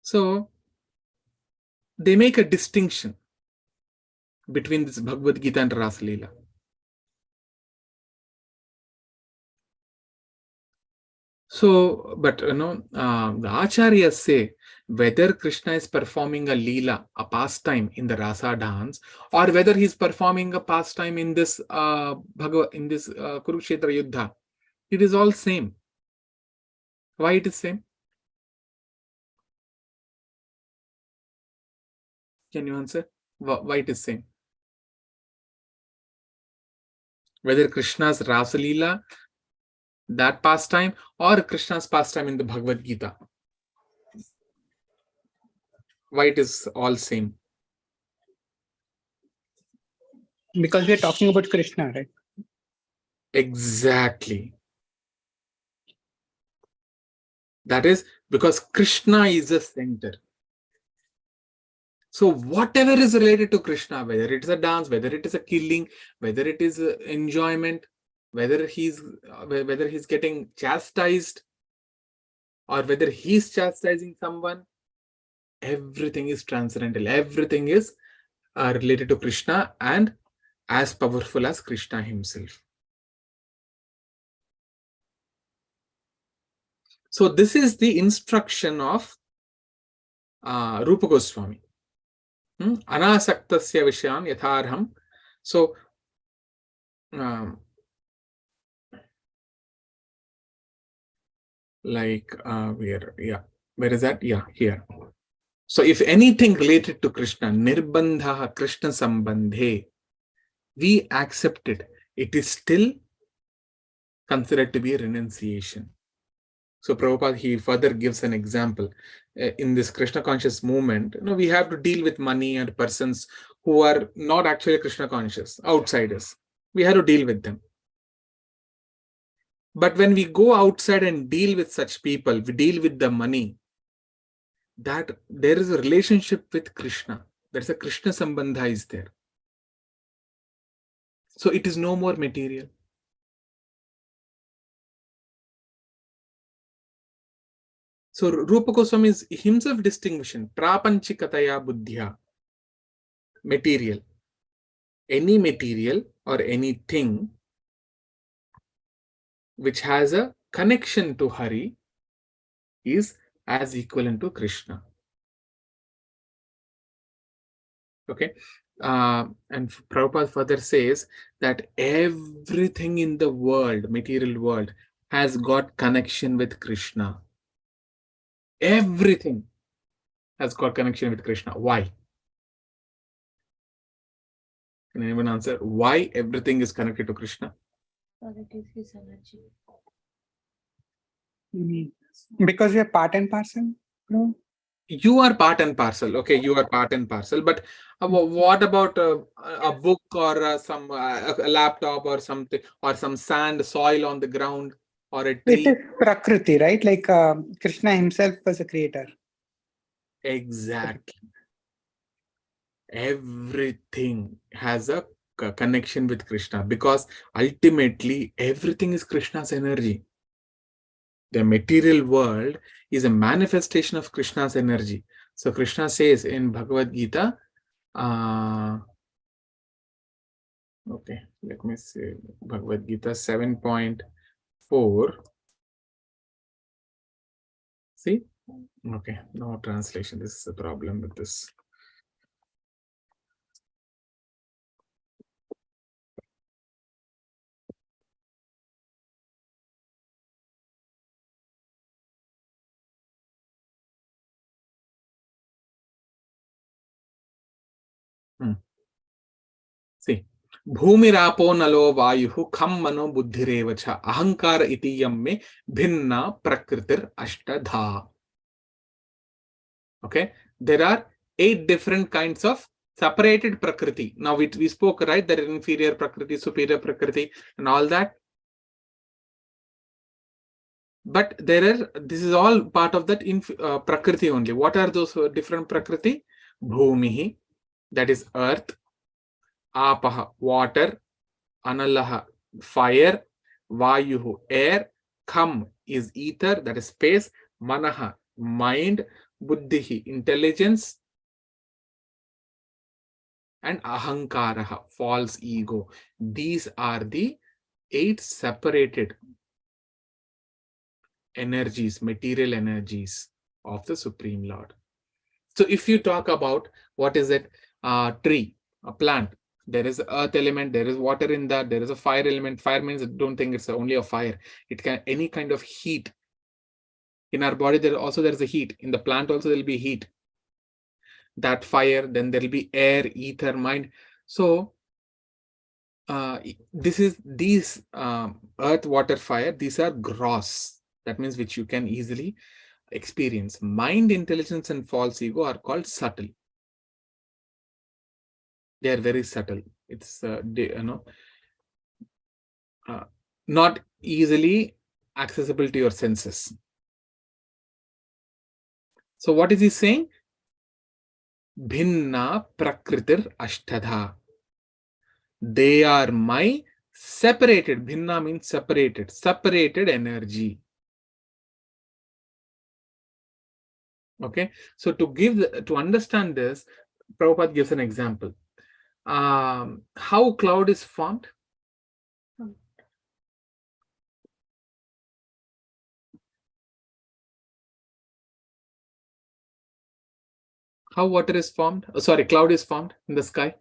So they make a distinction between this Bhagavad Gita and Rasa Leela. So, but the Acharyas say whether Krishna is performing a Leela, a pastime in the Rasa dance, or whether he is performing a pastime in this Kurukshetra Yuddha, it is all same. Why it is same? Can you answer? Why it is same? Whether Krishna's Rasa Leela, that pastime, or Krishna's pastime in the Bhagavad Gita. Why it is all same? Because we are talking about Krishna, right? Exactly. That is because Krishna is the center. So whatever is related to Krishna, whether it is a dance, whether it is a killing, whether it is enjoyment, whether he's getting chastised, or whether he's chastising someone, everything is transcendental. Everything is related to Krishna and as powerful as Krishna himself. So this is the instruction of Rupa Goswami. Anasaktasya Vishyan Yatharham. So where is that? Yeah, here. So if anything related to Krishna, Nirbandha Krishna Sambandhe, we accept it. It is still considered to be a renunciation. So Prabhupada, he further gives an example. In this Krishna conscious movement, we have to deal with money and persons who are not actually Krishna conscious, outsiders. We have to deal with them. But when we go outside and deal with such people, we deal with the money, that there is a relationship with Krishna. There's a Krishna Sambandha is there. So it is no more material. So Rupa Goswami is himself distinguishing prapanchikataya buddhya, material. Any material or anything which has a connection to Hari is as equivalent to Krishna. Okay. And Prabhupada further says that everything in the world, material world, has got connection with Krishna. Everything has got connection with Krishna. Why? Can anyone answer why everything is connected to Krishna? Because it is his energy. Because we are part and parcel, no? You are part and parcel. Okay, you are part and parcel. But what about a book or a laptop or something, or some sand, soil on the ground, or a It tree? is Prakriti, right? Like Krishna himself was a creator. Exactly. Everything has a connection with Krishna, because ultimately everything is Krishna's energy. The material world is a manifestation of Krishna's energy. So Krishna says in Bhagavad Gita, okay, let me see, Bhagavad Gita 7.4. See? Okay, no translation. This is a problem with this. See, Bhumirapo nalo vayuhu kham mano buddhirevacha ahankara iti yamme bhinna prakritir ashtadha. Okay, there are 8 different kinds of separated prakriti. Now we spoke, right? There is inferior prakriti, superior prakriti, and all that. But this is all part of that prakriti only. What are those different prakriti? Bhumihi, that is earth. Apaha, water. Analaha, fire. Vayuhu, air. Kham is ether, that is space. Manaha, mind. Buddhihi, intelligence. And ahankaraha, false ego. These are the 8 separated energies, material energies of the Supreme Lord. So if you talk about what is it, tree, a plant, there is earth element, there is water in that, there is a fire element. Fire means, don't think it's only a fire. It can any kind of heat. In our body, there is a heat. In the plant also there will be heat. That fire, then there will be air, ether, mind. So these earth, water, fire, these are gross. That means which you can easily experience. Mind, intelligence, and false ego are called subtle. They are very subtle. It's not easily accessible to your senses. So what is he saying? Bhinna prakritir ashtadha. They are my separated. Bhinna means separated. Separated energy. Okay. So to understand this, Prabhupada gives an example. How cloud is formed? How water is formed? Oh, sorry, cloud is formed in the sky.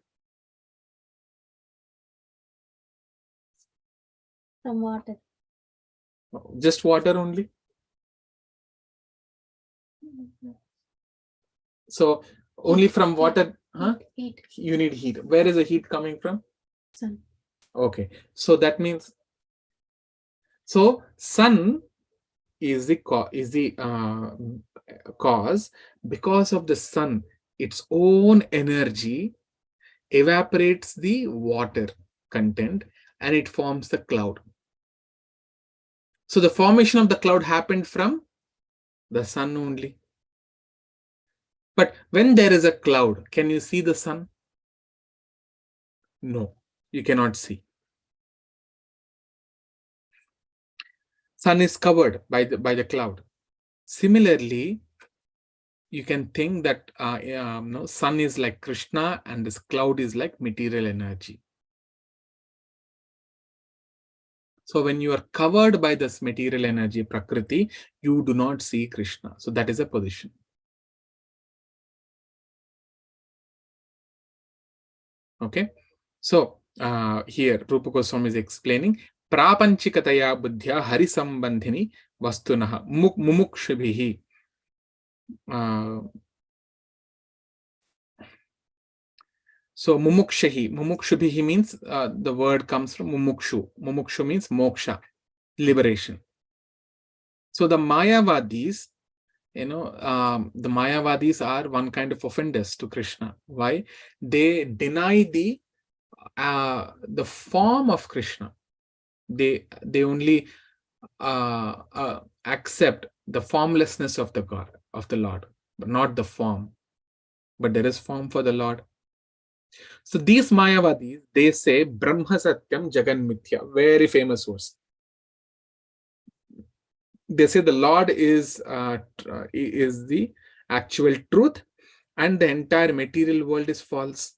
From water. Just water only? So only from water, huh? Heat. You need heat. Where is the heat coming from? Sun. Okay. So that means, so sun is the cause. Because of the sun, its own energy evaporates the water content and it forms the cloud. So the formation of the cloud happened from the sun only. But when there is a cloud, can you see the sun? No, you cannot see. Sun is covered by the cloud. Similarly, you can think that sun is like Krishna and this cloud is like material energy. So when you are covered by this material energy, Prakriti, you do not see Krishna. So that is a position. Okay. So here Rupa Goswami is explaining Prapanchikataya buddhya harisambandhini vastunaha mumukshubhihi. So mumukshubihi means the word comes from mumukshu. Mumukshu means moksha, liberation. So the Mayavadis, the Mayavadis are one kind of offenders to Krishna. Why? They deny the form of Krishna. They only accept the formlessness of the God, of the Lord, but not the form. But there is form for the Lord. So these Mayavadis, they say Brahma Satyam Jagan Mithya, very famous verse. They say the Lord is the actual truth, and the entire material world is false.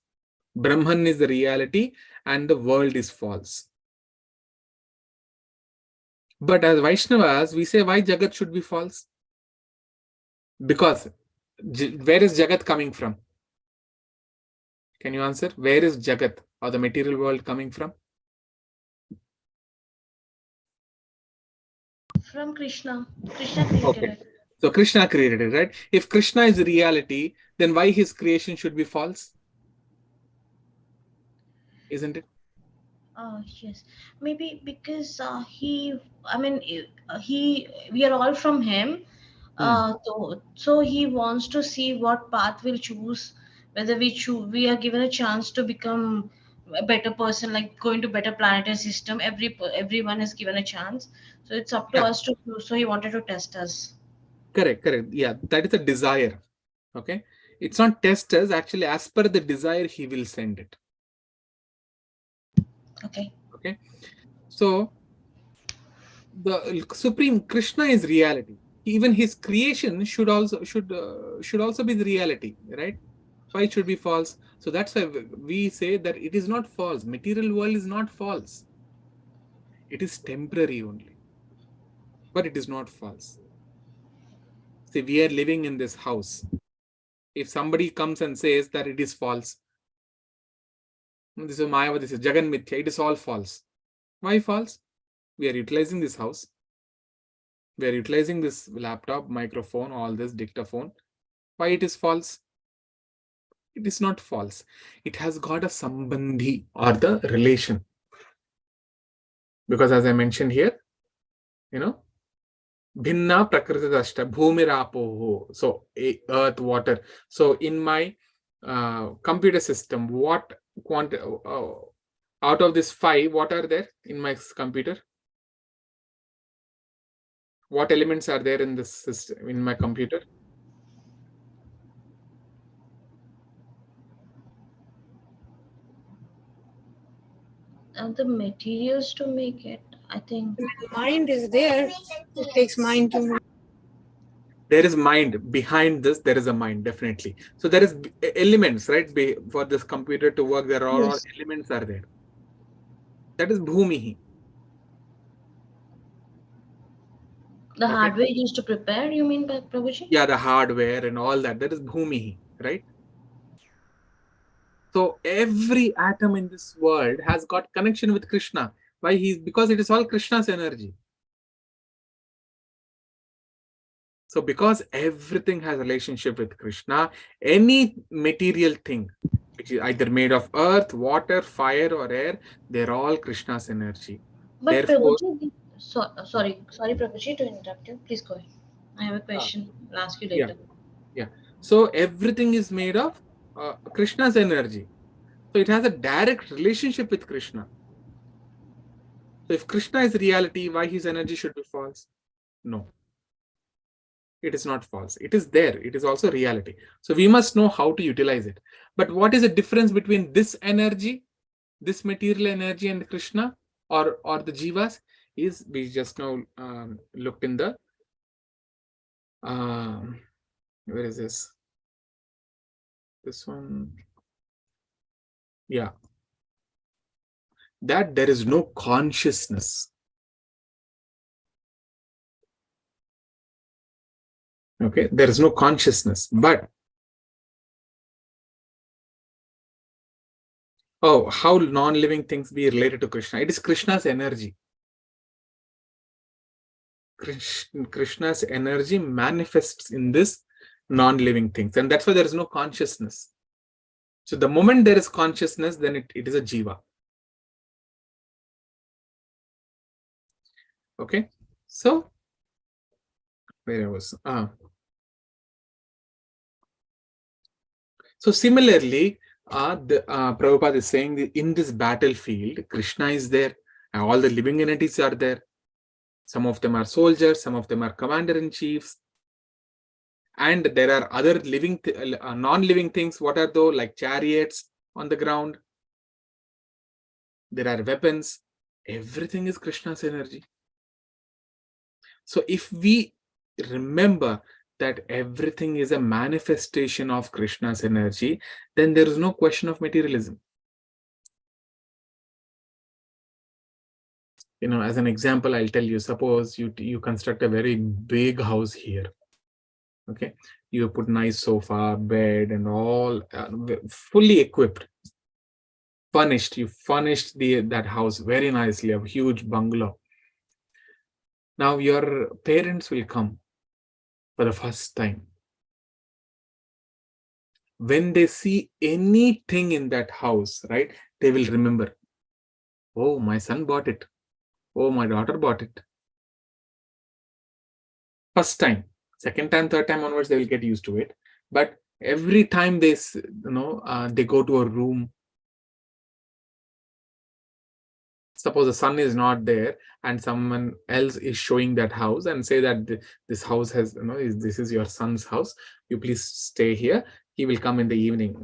Brahman is the reality, and the world is false. But as Vaishnavas, we say why Jagat should be false? Because where is Jagat coming from? Can you answer? Where is Jagat or the material world coming from? From Krishna. Krishna created it. So Krishna created it, right? If Krishna is reality, then why his creation should be false? Isn't it? Yes, maybe because we are all from him. So he wants to see what path we'll choose, whether we are given a chance to become a better person, like going to better planetary system. Everyone is given a chance, so it's up to us to choose. So he wanted to test us. Correct. Yeah, that is a desire. Okay, it's not test us. Actually, as per the desire, he will send it. Okay. So the Supreme Krishna is reality. Even his creation should also be the reality, right? Why it should be false? So that's why we say that it is not false. Material world is not false. It is temporary only, but it is not false. See, we are living in this house. If somebody comes and says that it is false, this is Mayavadi, this is Jagan Mithya, it is all false. Why false? We are utilizing this house. We are utilizing this laptop, microphone, all this dictaphone. Why it is false? It is not false. It has got a sambandhi or the relation. Because as I mentioned here, Bhinna Prakritadashta, Bhumirapoho. So earth, water. So in my computer system, what out of this 5, what are there in my computer? What elements are there in this system, in my computer? And the materials to make it, I think. Mind is there. It takes mind to. There is mind behind this. There is a mind, definitely. So there is elements, right? For this computer to work, there are all elements are there. That is Bhumihi. The hardware used to prepare, you mean, Prabhuji? Yeah, the hardware and all that. That is Bhumihi, right? So every atom in this world has got connection with Krishna. Why? Because it is all Krishna's energy. So because everything has a relationship with Krishna, any material thing, which is either made of earth, water, fire, or air, they're all Krishna's energy. But therefore, Prabhuji, sorry Prabhuji to interrupt you. Please go ahead. I have a question. I'll ask you later. Yeah. So everything is made of Krishna's energy. So it has a direct relationship with Krishna. So if Krishna is reality, why his energy should be false? No. It is not false. It is there. It is also reality. So we must know how to utilize it. But what is the difference between this energy, this material energy, and Krishna or the jivas? Is we just now looked in the where is this? This one. Yeah. That there is no consciousness. Okay, there is no consciousness, but how non-living things be related to Krishna? It is Krishna's energy. Krishna's energy manifests in this non-living things. And that's why there is no consciousness. So the moment there is consciousness, then it is a jiva. Okay. So where I was. So similarly, Prabhupada is saying that in this battlefield, Krishna is there, and all the living entities are there. Some of them are soldiers, some of them are commander-in-chiefs. And there are other living, non-living things. What are those? Like chariots on the ground. There are weapons. Everything is Krishna's energy. So if we remember that everything is a manifestation of Krishna's energy, then there is no question of materialism. As an example, I'll tell you, suppose you construct a very big house here. Okay, you put nice sofa, bed, and all fully equipped, furnished. You furnished that house very nicely, a huge bungalow. Now your parents will come for the first time. When they see anything in that house, right, they will remember, oh, my son bought it. Oh, my daughter bought it. First time. Second time, third time onwards, they will get used to it. But every time they go to a room, suppose the son is not there and someone else is showing that house and say that this house has, this is your son's house. You please stay here. He will come in the evening.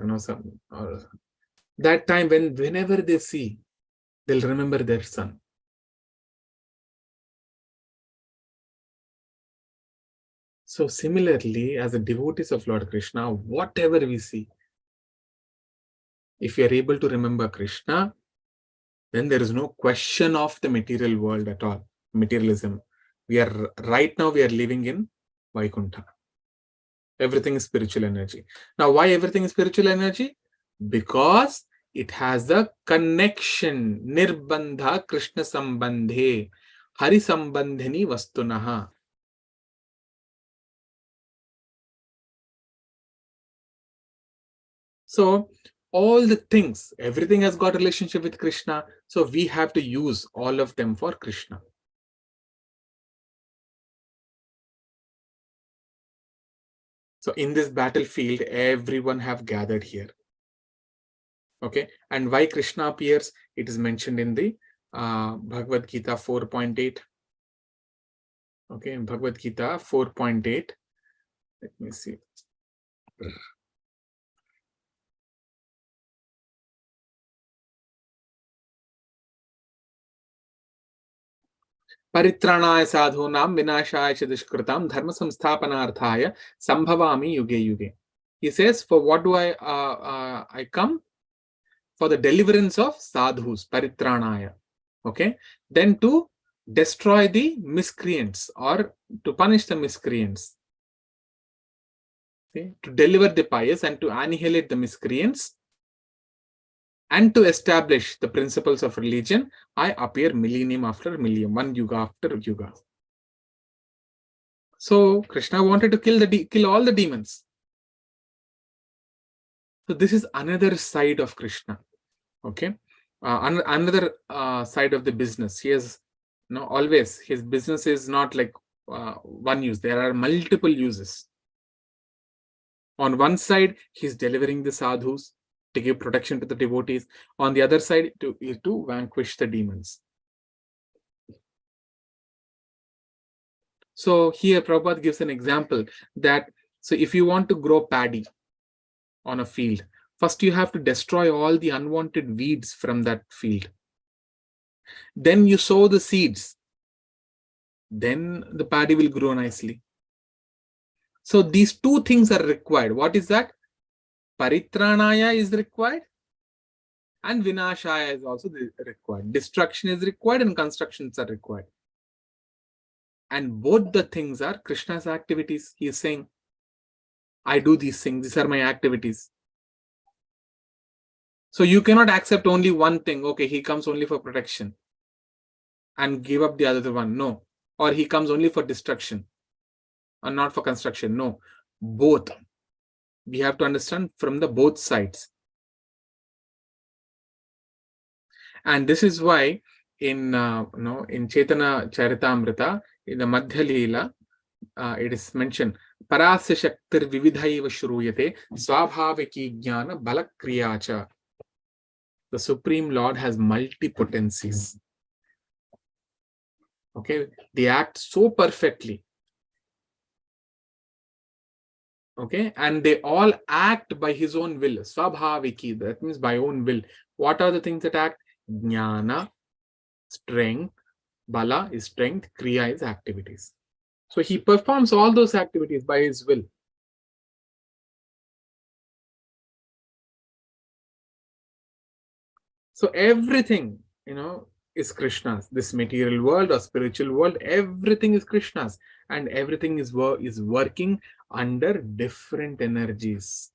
That time, whenever they see, they'll remember their son. So similarly, as the devotees of Lord Krishna, whatever we see, if we are able to remember Krishna, then there is no question of the material world at all, materialism. Right now we are living in Vaikuntha. Everything is spiritual energy. Now, why everything is spiritual energy? Because it has a connection. Nirbandha Krishna sambandhe, Hari sambandhini vastunaha. So all the things, everything has got a relationship with Krishna. So we have to use all of them for Krishna. So in this battlefield, everyone have gathered here. Okay. And why Krishna appears? It is mentioned in the Bhagavad Gita 4.8. Okay. In Bhagavad Gita 4.8. Let me see. Paritranaaya sadhunam vinashaya ch dushkritam dharma samsthapanarthaya sambhavami yuge yuge. He says, for what do I come? For the deliverance of sadhus, paritranaya. Okay. Then to destroy the miscreants or to punish the miscreants. Okay? To deliver the pious and to annihilate the miscreants. And to establish the principles of religion, I appear millennium after millennium, one yuga after yuga. So Krishna wanted to kill all the demons. So this is another side of Krishna. Okay, another side of the business. He has, always his business is not like one use. There are multiple uses. On one side, he's delivering the sadhus to give protection to the devotees. On the other side, to vanquish the demons. So here Prabhupada gives an example that, so if you want to grow paddy on a field, first you have to destroy all the unwanted weeds from that field. Then you sow the seeds. Then the paddy will grow nicely. So these two things are required. What is that? Paritranaya is required and Vinashaya is also required. Destruction is required and constructions are required. And both the things are Krishna's activities. He is saying, I do these things. These are my activities. So you cannot accept only one thing. Okay, he comes only for protection and give up the other one. No. Or he comes only for destruction and not for construction. No. both. We have to understand from the both sides. And this is why in in Chaitanya Charitamrita, in the Madhya Leela, it is mentioned, Parasya Shaktir Vividhaiva Shruyate Swabhaviki Jnana Balakriyacha. The Supreme Lord has multi-potencies. Okay, they act so perfectly. Okay, and they all act by his own will. Swabhaviki, that means by own will. What are the things that act? Jnana, strength, Bala is strength, Kriya is activities. So he performs all those activities by his will. So everything, is Krishna's. This material world or spiritual world, everything is Krishna's, and everything is working under different energies.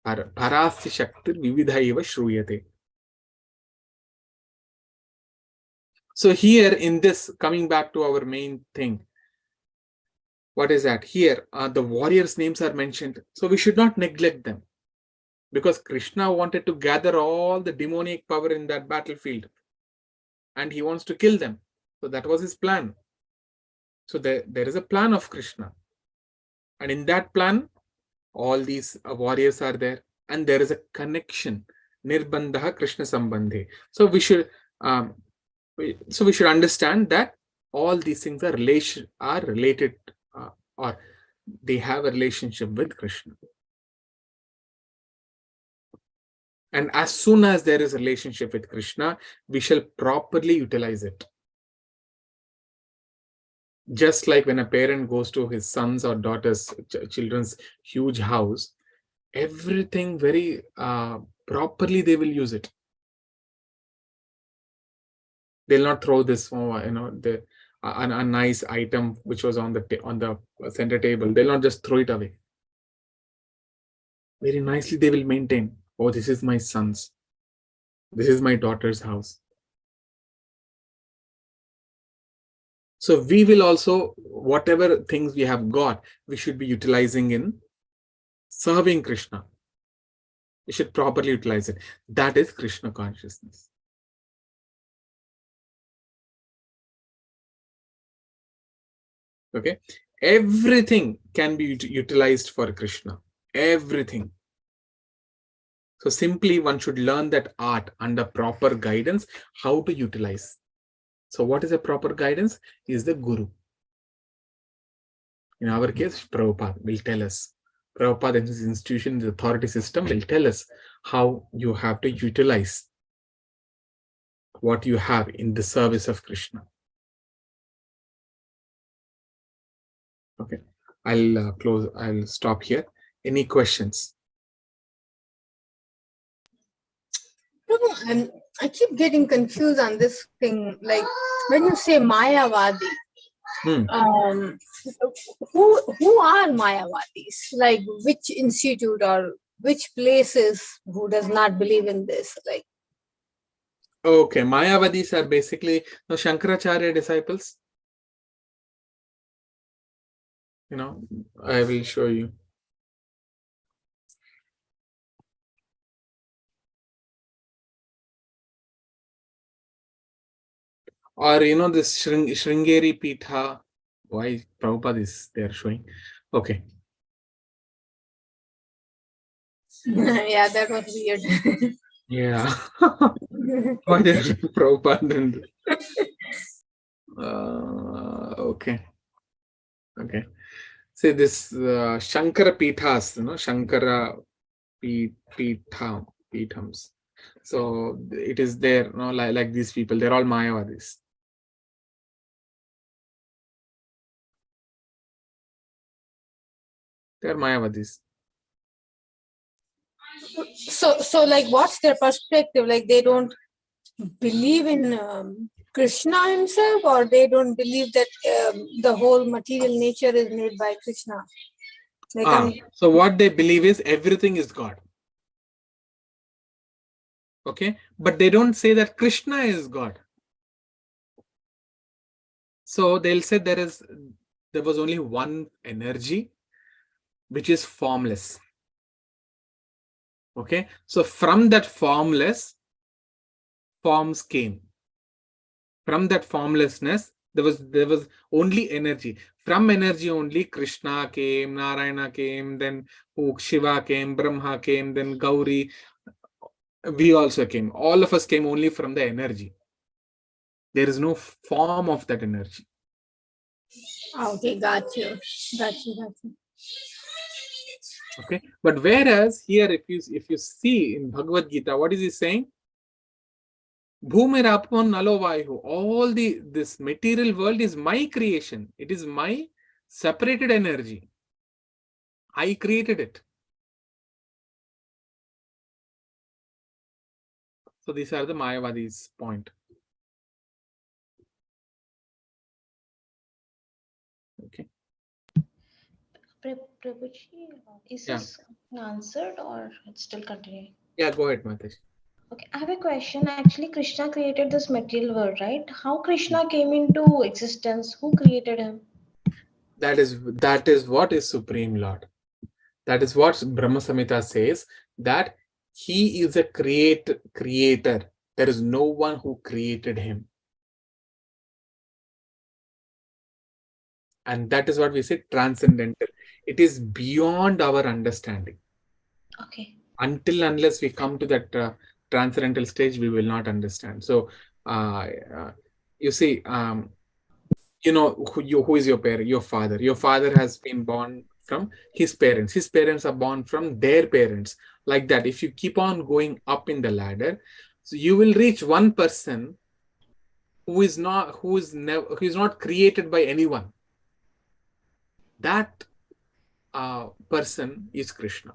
Parasya Shaktir Vividhaiva Shruyate. So here in this, coming back to our main thing, what is that? Here, the warriors' names are mentioned. So we should not neglect them. Because Krishna wanted to gather all the demonic power in that battlefield. And he wants to kill them. So that was his plan. So there is a plan of Krishna. And in that plan, all these warriors are there. And there is a connection. Nirbandha Krishna Sambandhe. So we should understand that all these things are related or they have a relationship with Krishna. And as soon as there is a relationship with Krishna, we shall properly utilize it. Just like when a parent goes to his sons or daughters, children's huge house, everything very properly they will use it. They'll not throw this, a nice item which was on the center table. They'll not just throw it away. Very nicely they will maintain. Oh, this is my son's. This is my daughter's house. So we will also, whatever things we have got, we should be utilizing in serving Krishna. We should properly utilize it. That is Krishna consciousness. Okay, everything can be utilized for Krishna. Everything. So simply one should learn that art under proper guidance, how to utilize. So what is a proper guidance? Is the Guru. In our case, Prabhupada will tell us. Prabhupada and his institution, the authority system will tell us how you have to utilize what you have in the service of Krishna. Okay, I'll stop here. Any questions? I keep getting confused on this thing. Like when you say Mayavadi, who are Mayavadis? Like which institute or which places who does not believe in this? Like, okay, Mayavadis are basically Shankaracharya disciples. I will show you. Or this Sringeri Pitha. Why Prabhupada is there showing? Okay. Yeah, that was weird. Yeah. Why there's Prabhupada? Okay. Okay. See this Shankara Pithas, Shankara Pithams. So it is there, like these people, they're all Mayavadis. They're Mayavadis. So like what's their perspective? Like they don't believe in Krishna himself, or they don't believe that the whole material nature is made by Krishna? Like so what they believe is everything is God. Okay, but they don't say that Krishna is God. So they'll say there was only one energy which is formless. Okay, so from that formless, forms came. From that formlessness, there was only energy. From energy only Krishna came, Narayana came, then Shiva came, Brahma came, then Gauri. We also came. All of us came only from the energy. There is no form of that energy. Okay, got you. Got you. Okay, but whereas here, if you see in Bhagavad Gita, what is he saying? Bhumirapon nalovaihu. All this material world is my creation. It is my separated energy. I created it. So these are the Mayavadi's point. Okay. Prabhuji, is Yeah. this answered or it's still continuing? Yeah, go ahead, Mataji. Okay, I have a question. Actually, Krishna created this material world, right? How Krishna came into existence? Who created him? That is what is Supreme Lord. That is what Brahma Samhita says, that he is a creator. There is no one who created him. And that is what we say, transcendental. It is beyond our understanding. Okay. Unless we come to that transcendental stage, we will not understand. So, you see, you know, who is your parent? Your father. Your father has been born from his parents. His parents are born from their parents. Like that. If you keep on going up in the ladder, so you will reach one person who is not created by anyone. That person is Krishna.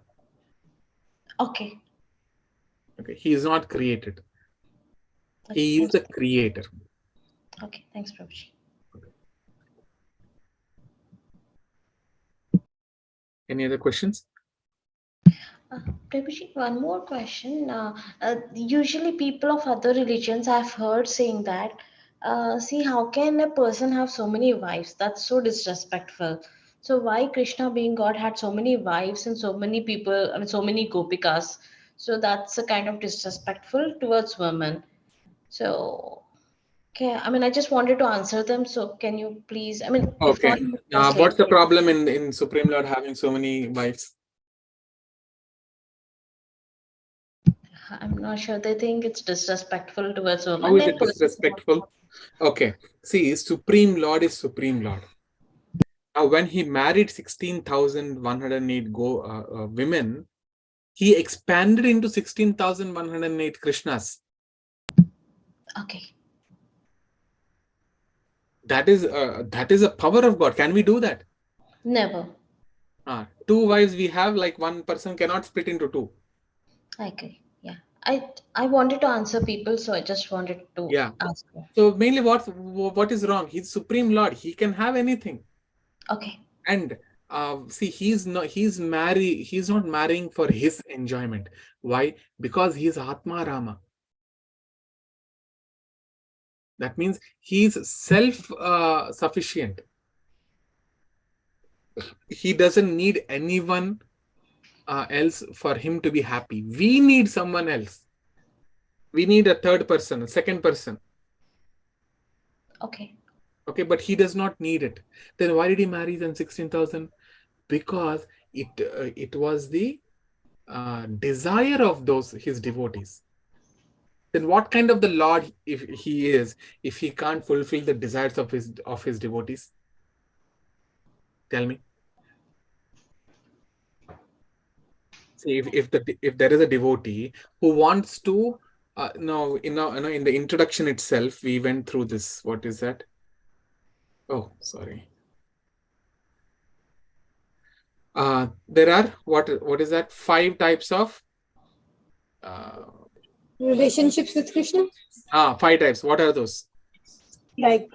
Okay. Okay, he is not created. Okay, He is thanks. the creator. Okay, thanks, Prabhuji. Any other questions? Prabhuji, one more question. Usually, people of other religions I've heard saying that, see, how can a person have so many wives? That's so disrespectful. So, why Krishna, being God, had so many wives and so many people, I mean, so many gopikas? So, that's a kind of disrespectful towards women. So, okay, I mean, I just wanted to answer them. So, can you please, I mean, if Okay. not, What's the translate. problem in Supreme Lord having so many wives? I'm not sure. They think it's disrespectful towards How women. is A it person. disrespectful? Okay. See, Supreme Lord is Supreme Lord. Now, when he married 16,108 women, he expanded into 16,108 Krishnas. Okay. That is a power of God. Can we do that? Never. Two wives we have, like one person cannot split into two. I agree. Yeah. I wanted to answer people, so I just wanted to ask you. So mainly what is wrong? He's Supreme Lord. He can have anything. Okay. And see, he's not marrying for his enjoyment. Why? Because he's Atma Rama. That means he's self-sufficient. He doesn't need anyone else for him to be happy. We need someone else. We need a third person, a second person. Okay. Okay, but he does not need it. Then why did he marry then 16,000? Because it was the desire of his devotees. Then what kind of the Lord if he can't fulfill the desires of his devotees? Tell me. See, if there is a devotee who wants to no, in the introduction itself, we went through this. What is that? Oh, sorry. There are what is that? 5 types of Relationships with Krishna? 5 types. What are those? Like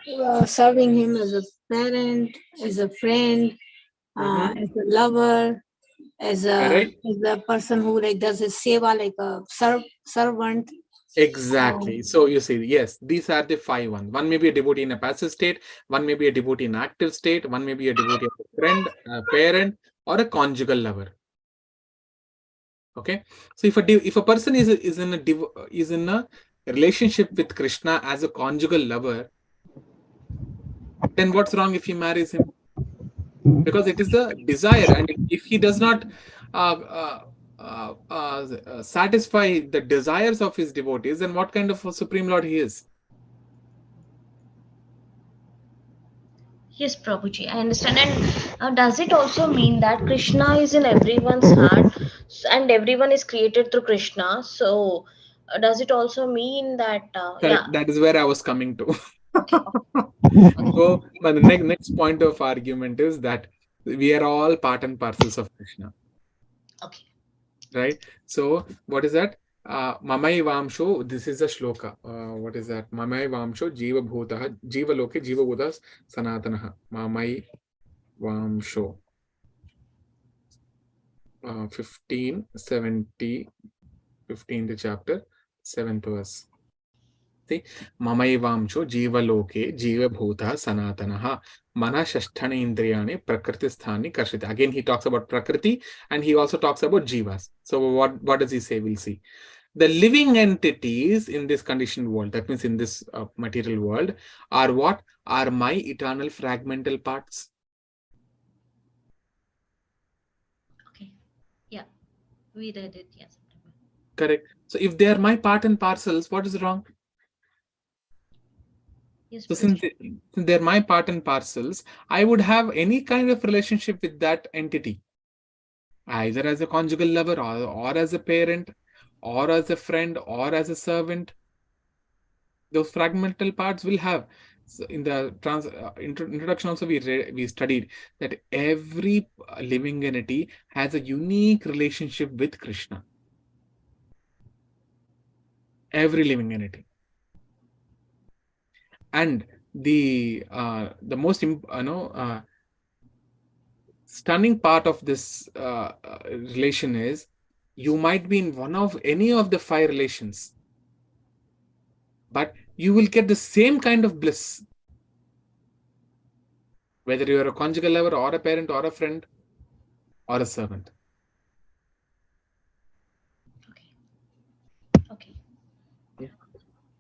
serving him as a parent, as a friend, as a lover, as a person who like does his seva, like a servant. Exactly. So you see, yes, these are the 5 ones. One may be a devotee in a passive state, one may be a devotee in active state, one may be a devotee of a friend, a parent, or a conjugal lover. Okay, so if a person is in a relationship with Krishna as a conjugal lover, then what's wrong if he marries him? Because it is a desire, and if he does not satisfy the desires of his devotees, then what kind of a Supreme Lord he is? Yes, Prabhuji, I understand. And does it also mean that Krishna is in everyone's heart and everyone is created through Krishna? So, does it also mean that, Correct. That is where I was coming to. Okay. So, but the next point of argument is that we are all part and parcels of Krishna. Okay. Right? So, what is that? Mamai Vamsho, this is a shloka. What is that? Mamai Vamsho, Jiva Bhutaha, Jiva Loke, Jiva Bhutas, Sanatanaha. Mamai Vamsho. 1570, 15th chapter, 7th verse. See, Mamayvamsho Jiva Loke, Jiva Bhuta Sanatanaha, Mana Shasthani Indriyani, Prakriti Sthani Karshita. Again, he talks about Prakriti and he also talks about Jivas. So, what does he say? We'll see. The living entities in this conditioned world, that means in this material world, are what? Are my eternal fragmental parts. Okay. Yeah. We read it. Yes. Correct. So, if they are my part and parcels, what is wrong? Yes, So since they're my part and parcels, I would have any kind of relationship with that entity, either as a conjugal lover or as a parent or as a friend or as a servant. Those fragmental parts will have. So in the introduction also we studied that every living entity has a unique relationship with Krishna. Every living entity. And the most stunning part of this relation is you might be in any of the 5 relations, but you will get the same kind of bliss, whether you are a conjugal lover or a parent or a friend or a servant. Okay. Yeah.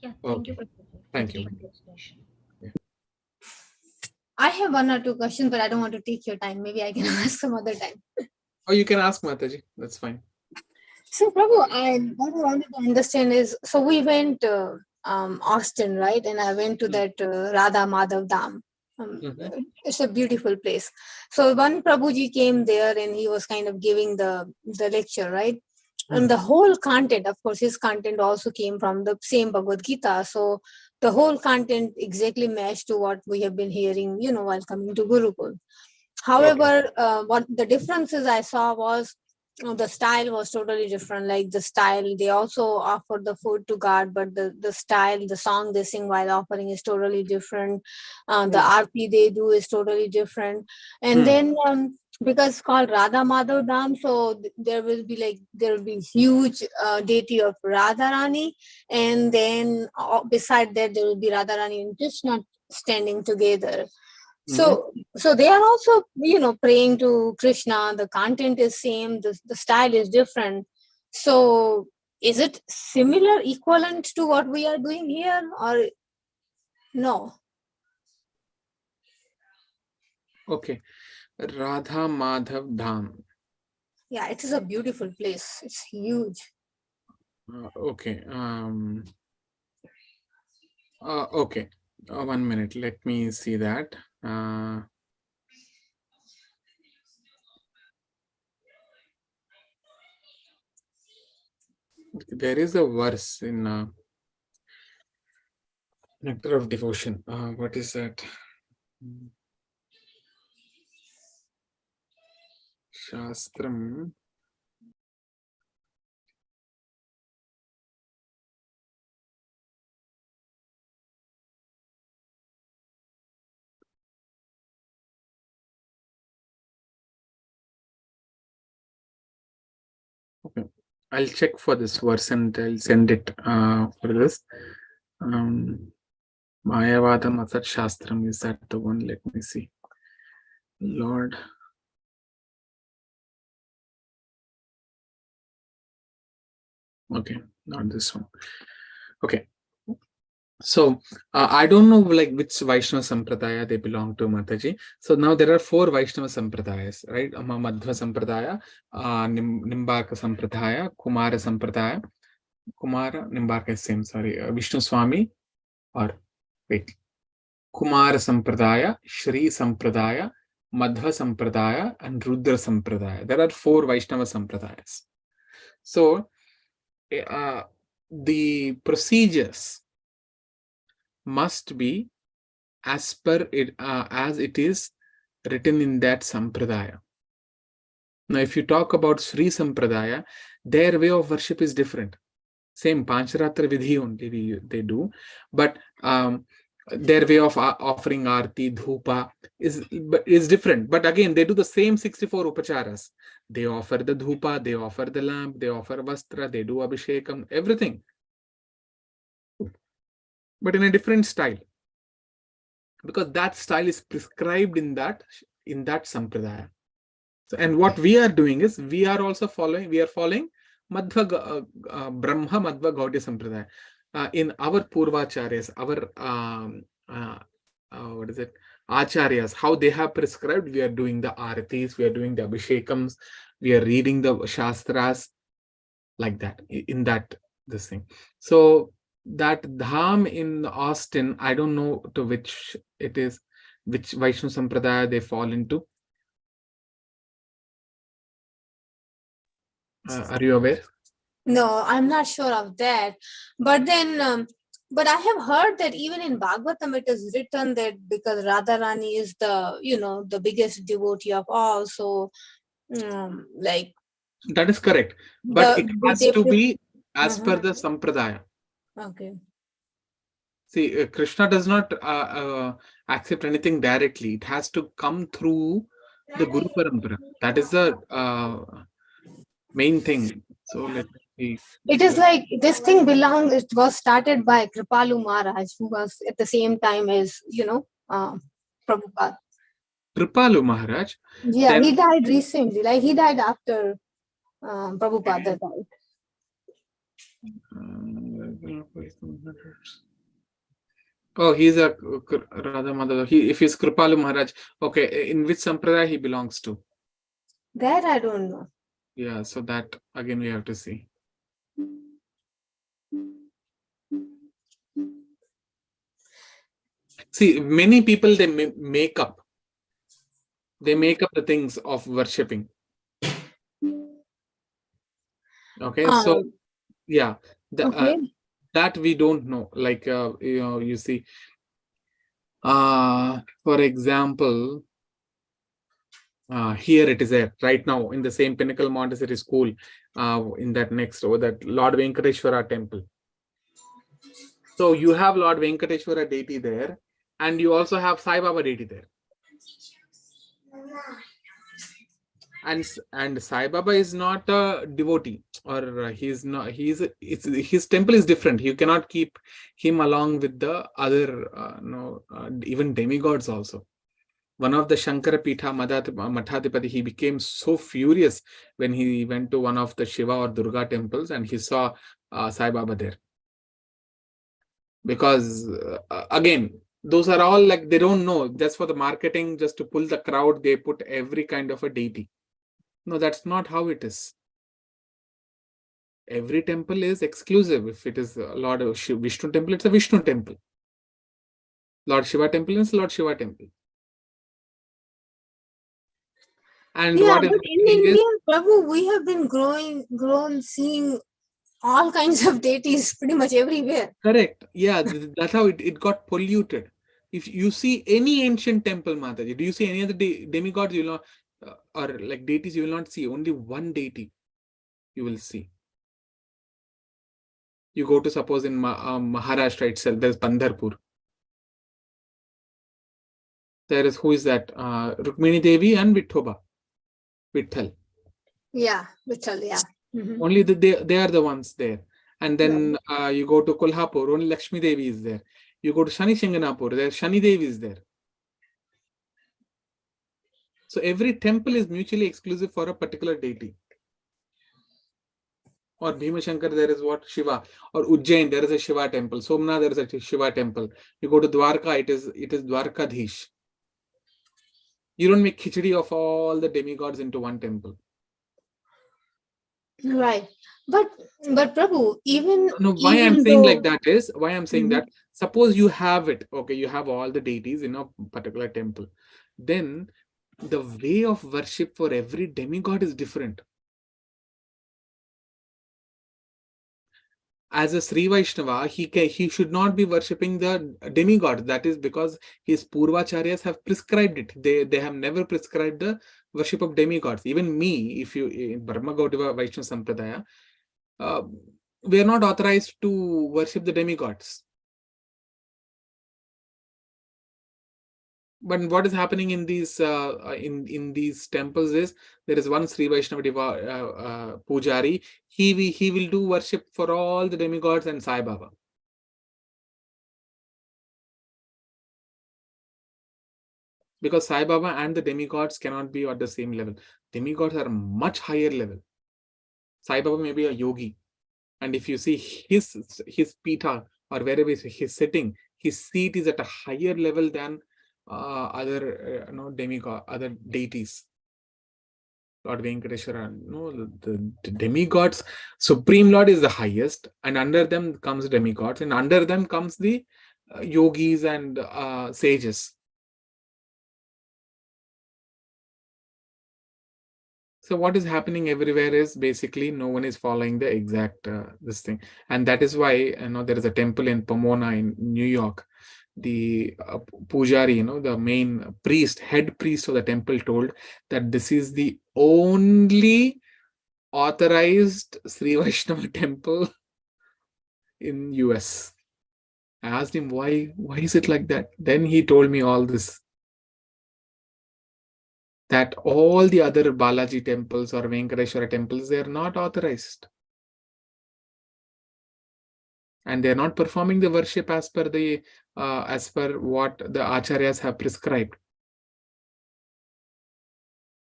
Yeah. Thank you. Thank you. Yeah. I have 1 or 2 questions, but I don't want to take your time. Maybe I can ask some other time. Oh, you can ask Mataji. That's fine. So, Prabhu, what I wanted to understand is, so we went to Austin, right? And I went to that Radha Madhav Dham. It's a beautiful place. So one Prabhuji came there and he was kind of giving the lecture, right? And the whole content, of course, his content also came from the same Bhagavad Gita. So the whole content exactly matched to what we have been hearing, while coming to Gurukul. However, what the differences I saw was the style was totally different. Like the style, they also offer the food to God, but the style, the song they sing while offering is totally different. The aarti they do is totally different. And then because it's called Radha Madhav Dham, so there will be huge deity of Radharani, and then beside that there will be Radharani and Krishna standing together. So they are also, praying to Krishna. The content is same. The style is different. So is it similar, equivalent to what we are doing here, or no? Okay. Radha Madhav Dham. Yeah, it is a beautiful place. It's huge. Okay. Okay. 1 minute. Let me see that. There is a verse in Nectar of Devotion. What is that? Shastram. Okay. I'll check for this verse and I'll send it for this. Mayavadam Asat Shastram, is that the one? Let me see. Lord. Okay, not this one. Okay. So I don't know like which Vaishnava Sampradaya they belong to, Mataji. So now there are 4 Vaishnava Sampradayas, right? Madhva Sampradaya, Nimbarka Sampradaya, Kumara Sampradaya. Kumara, Nimbarka is same, sorry. Vishnu Swami, or wait. Kumara Sampradaya, Shri Sampradaya, Madhva Sampradaya, and Rudra Sampradaya. There are 4 Vaishnava Sampradayas. So the procedures must be as per it, as it is written in that Sampradaya. Now, if you talk about Sri Sampradaya, their way of worship is different. Same Pancharatra Vidhi only they do, but their way of offering Aarti, Dhupa is different. But again, they do the same 64 Upacharas. They offer the Dhupa, they offer the lamp, they offer Vastra, they do Abhishekam, everything. But in a different style. Because that style is prescribed in that Sampradaya. So, and what we are doing is, we are following Madhva Brahma Madhva Gaudiya Sampradaya. In our Purvacharyas, our what is it? Acharyas, how they have prescribed, we are doing the Aratis, we are doing the Abhishekams, we are reading the Shastras, like that, in that, this thing. So that Dham in Austin, I don't know to which it is, which Vaishnava Sampradaya they fall into. Are you aware? No, I'm not sure of that. But then, but I have heard that even in Bhagavatam it is written that because Radharani is the, the biggest devotee of all. So, like. That is correct. But it has to be as per the Sampradaya. Okay. See, Krishna does not accept anything directly. It has to come through the Guru Parampara. That is the main thing. So let me see. It is like this thing it was started by Kripalu Maharaj, who was at the same time as, Prabhupada. Kripalu Maharaj? Yeah, then, he died recently. Like he died after Prabhupada died. Oh, he's a Radha Madhava. If he's Kripalu Maharaj, okay, in which Sampradaya he belongs to? That I don't know. Yeah, so that again we have to see. See, many people, they make up. They make up the things of worshipping. Okay, so yeah, that we don't know. Like you see, for example, here it is there right now in the same Pinnacle Montessori School, in that next over that Lord Venkateshwara temple. So you have Lord Venkateshwara deity there, and you also have Sai Baba deity there. And Sai Baba is not a devotee, or he's not. His temple is different. You cannot keep him along with the other, even demigods also. One of the Shankara Pitha Mathadipati, he became so furious when he went to one of the Shiva or Durga temples and he saw Sai Baba there. Because again, those are all like, they don't know, just for the marketing, just to pull the crowd, they put every kind of a deity. No, that's not how it is. Every temple is exclusive. If it is Lord Vishnu temple, it's a Vishnu temple. Lord Shiva temple is Lord Shiva temple. And yeah, but in India, Prabhu, we have been grown seeing all kinds of deities pretty much everywhere. Correct. Yeah, that's how it got polluted. If you see any ancient temple, Mataji, do you see any other demigods you will not, or like deities you will not see? Only one deity you will see. You go to, suppose, in Maharashtra itself, there's Pandharpur. There is, who is that? Rukmini Devi and Vithoba. Vitthal. Yeah, Vitthal, yeah. Only they are the ones there. And then you go to Kolhapur, only Lakshmi Devi is there. You go to Shani Shinganapur, there Shani Devi is there. So every temple is mutually exclusive for a particular deity. Or Bhimashankar, there is what? Shiva. Or Ujjain, there is a Shiva temple. Somnath, there is a Shiva temple. You go to Dwarka, it is Dwarkadhish. You don't make khichdi of all the demigods into one temple. Right. But Prabhu, even No, why I'm even saying though, like that is, why I'm saying Mhm. that, suppose you have it, okay, you have all the deities in a particular temple. Then the way of worship for every demigod is different. As a Sri Vaishnava, he should not be worshipping the demigod. That is because his Purvacharyas have prescribed it. They have never prescribed the worship of demigods. Even me, if you in Brahma Gaudiya Vaishnava Sampradaya, we are not authorized to worship the demigods. But what is happening in these in these temples is, there is one Sri Vaishnava Pujari. He will do worship for all the demigods and Sai Baba. Because Sai Baba and the demigods cannot be at the same level. Demigods are much higher level. Sai Baba may be a yogi, and if you see his pita or wherever he's sitting, his seat is at a higher level than other demigod, other deities. Lord Venkateshwara, the demigods, Supreme Lord is the highest, and under them comes demigods, and under them comes the yogis and sages. So what is happening everywhere is basically no one is following the exact this thing, and that is why there is a temple in Pomona in New York. The Pujari, the main priest, head priest of the temple, told that this is the only authorized Sri Vaishnava temple in US. I asked him why is it like that? Then he told me all this, that all the other Balaji temples or Venkateshwara temples, they are not authorized. And they are not performing the worship as per what the acharyas have prescribed.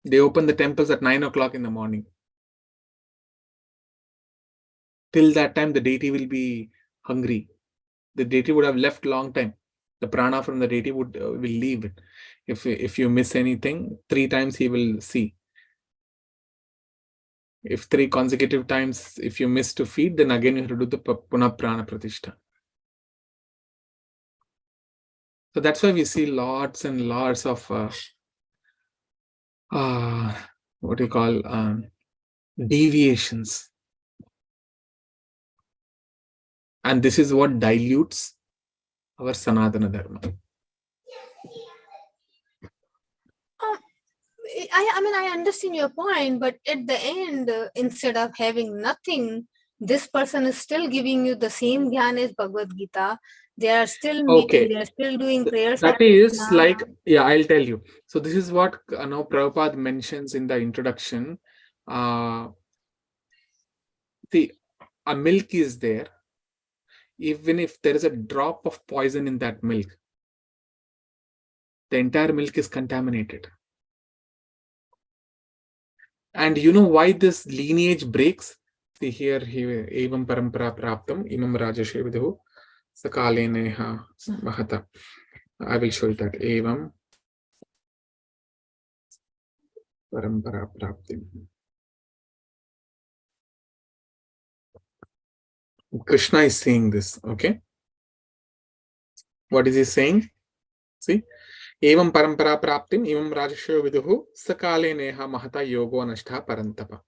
They open the temples at 9 o'clock in the morning. Till that time, the deity will be hungry. The deity would have left long time. The prana from the deity will leave it. If you miss anything, 3 times he will see. If 3 consecutive times, if you miss to feed, then again you have to do the Punah Prana Pratishtha. So that's why we see lots and lots of what do you call deviations. And this is what dilutes our Sanatana Dharma. I understand your point, but at the end, instead of having nothing, this person is still giving you the same jnana as Bhagavad Gita. They are still meeting, they are still doing prayers. That is like, I'll tell you. So this is what Prabhupada mentions in the introduction. See, a milk is there. Even if there is a drop of poison in that milk, the entire milk is contaminated. And you know why this lineage breaks? See here, evam parampara praptam imam rajashe vidhu sakale neha mahata. I will show you that. Evam parampara praptim. Krishna is saying this, okay? What is he saying? See? Evam parampara praptim imam rajashe vidhu sakale neha mahata yogo anashtha parantapa.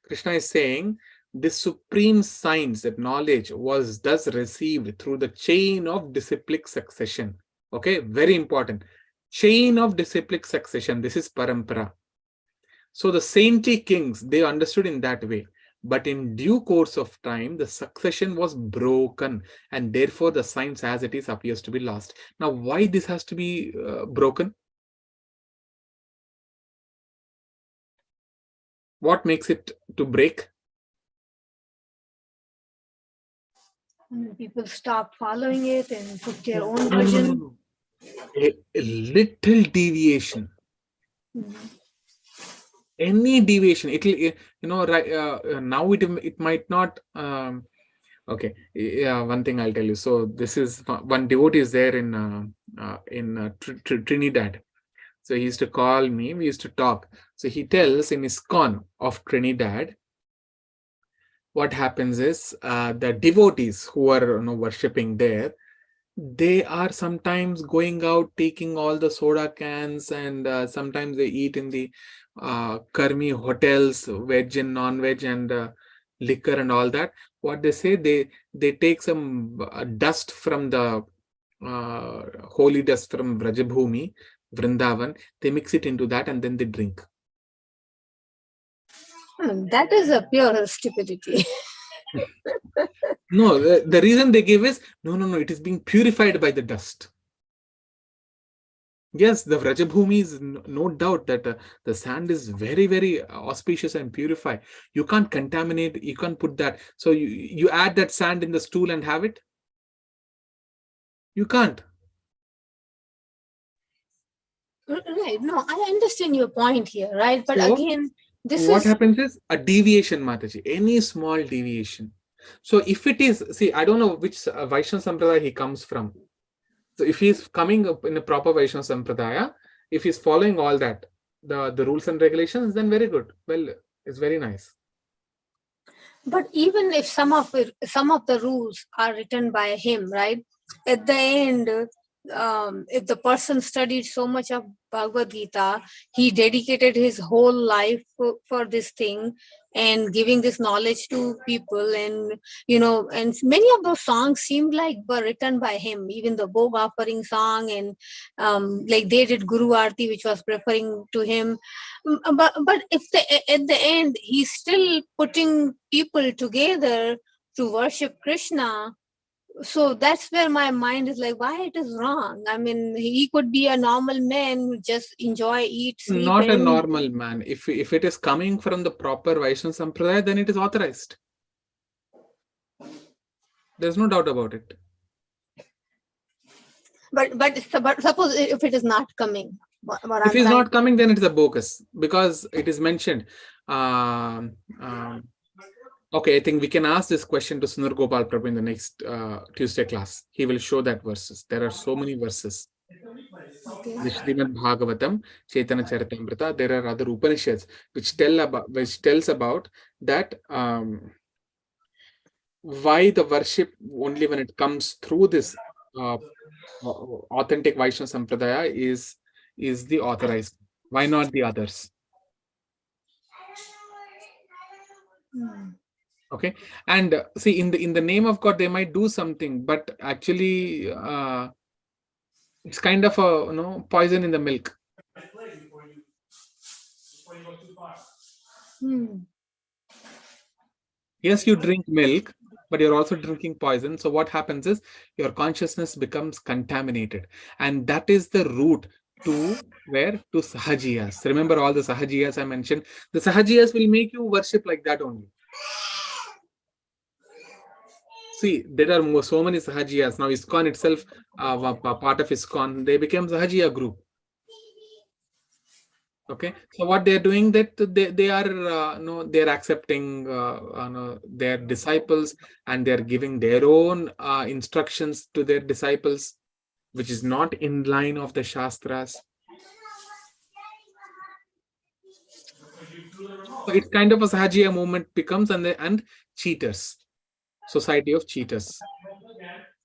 Krishna is saying this supreme science, that knowledge was thus received through the chain of disciplic succession. Okay, very important. Chain of disciplic succession. This is parampara. So the saintly kings, they understood in that way. But in due course of time, the succession was broken, and therefore the science as it is appears to be lost. Now, why this has to be broken? What makes it to break? People stop following it and put their own version. A little deviation. Any deviation, right, now it might not. Okay, yeah, one thing I'll tell you. So this is one devotee is there in Trinidad. So he used to call me. We used to talk. So he tells in ISKCON of Trinidad, what happens is the devotees who are worshipping there, they are sometimes going out taking all the soda cans, and sometimes they eat in the Karmi hotels, veg and non-veg, and liquor and all that. What they say, they take some dust from the holy dust from Vrajabhumi, Vrindavan, they mix it into that and then they drink. That is a pure stupidity. No, the reason they give is, no, it is being purified by the dust. Yes, the Vrajabhumi is no doubt that the sand is very, very auspicious and purified. You can't contaminate, you can't put that. So you add that sand in the stool and have it? You can't. Right. No, I understand your point here, right? But So, again, this what is happens is a deviation, Mataji, any small deviation. So if it is, see, I don't know which Vaishnava Sampradaya he comes from. So if he's coming up in a proper Vaishnava Sampradaya, if he's following all that, the rules and regulations, then very good. Well, it's very nice. But even if some of the rules are written by him, right? At the end, if the person studied so much of Bhagavad Gita, he dedicated his whole life for this thing and giving this knowledge to people, and and many of those songs seemed like were written by him. Even the Bhog offering song, and like they did Guru Aarti, which was referring to him. But if at the end he's still putting people together to worship Krishna, so that's where my mind is like, why it is wrong? I mean, he could be a normal man who just enjoy, eat, sleep. Not a normal man. If it is coming from the proper Vaishnava Sampradaya, then it is authorized. There's no doubt about it. But suppose if it is not coming. If it's not coming, then it is a bogus, because it is mentioned. Okay, I think we can ask this question to Sundar Gopal Prabhu in the next Tuesday class. He will show that verses. There are so many verses. Okay. The Srimad Bhagavatam, Chaitanya Charitamrita. There are other Upanishads which tells about that why the worship only when it comes through this authentic Vaishnava Sampradaya is the authorized. Why not the others? Okay, and see, in the name of God, they might do something, but actually, it's kind of a poison in the milk. Yes, you drink milk, but you're also drinking poison. So what happens is your consciousness becomes contaminated, and that is the route to where? To Sahajiyas. Remember all the Sahajiyas I mentioned. The Sahajiyas will make you worship like that only. See, there are so many Sahajiyas. Now ISKCON itself, part of ISKCON, they became Sahajiya group. Okay, so what they are doing, that they are they are accepting their disciples, and they are giving their own instructions to their disciples, which is not in line of the Shastras. So it's kind of a Sahajiya movement becomes, and cheaters, society of cheaters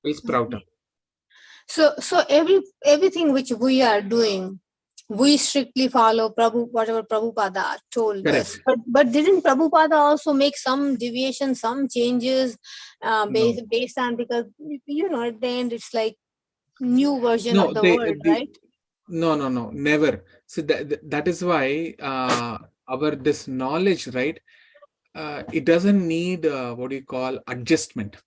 will sprout up. So everything which we are doing, we strictly follow whatever Prabhupada told us. But didn't Prabhupada also make some deviations, some changes based on, because at the end it's like new version of the word, right? No, never. So that is why our this knowledge, right? It doesn't need what do you call adjustment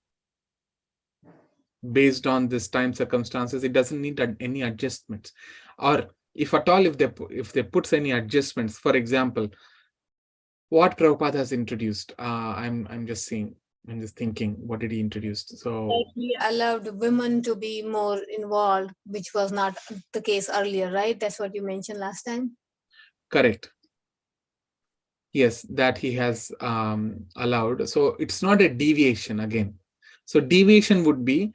based on this time circumstances. It doesn't need any adjustments, or if at all, if they put any adjustments. For example, what Prabhupada has introduced, I'm just thinking, what did he introduce? So he allowed women to be more involved, which was not the case earlier, right? That's what you mentioned last time. Correct. Yes, that he has allowed. So it's not a deviation again. So deviation would be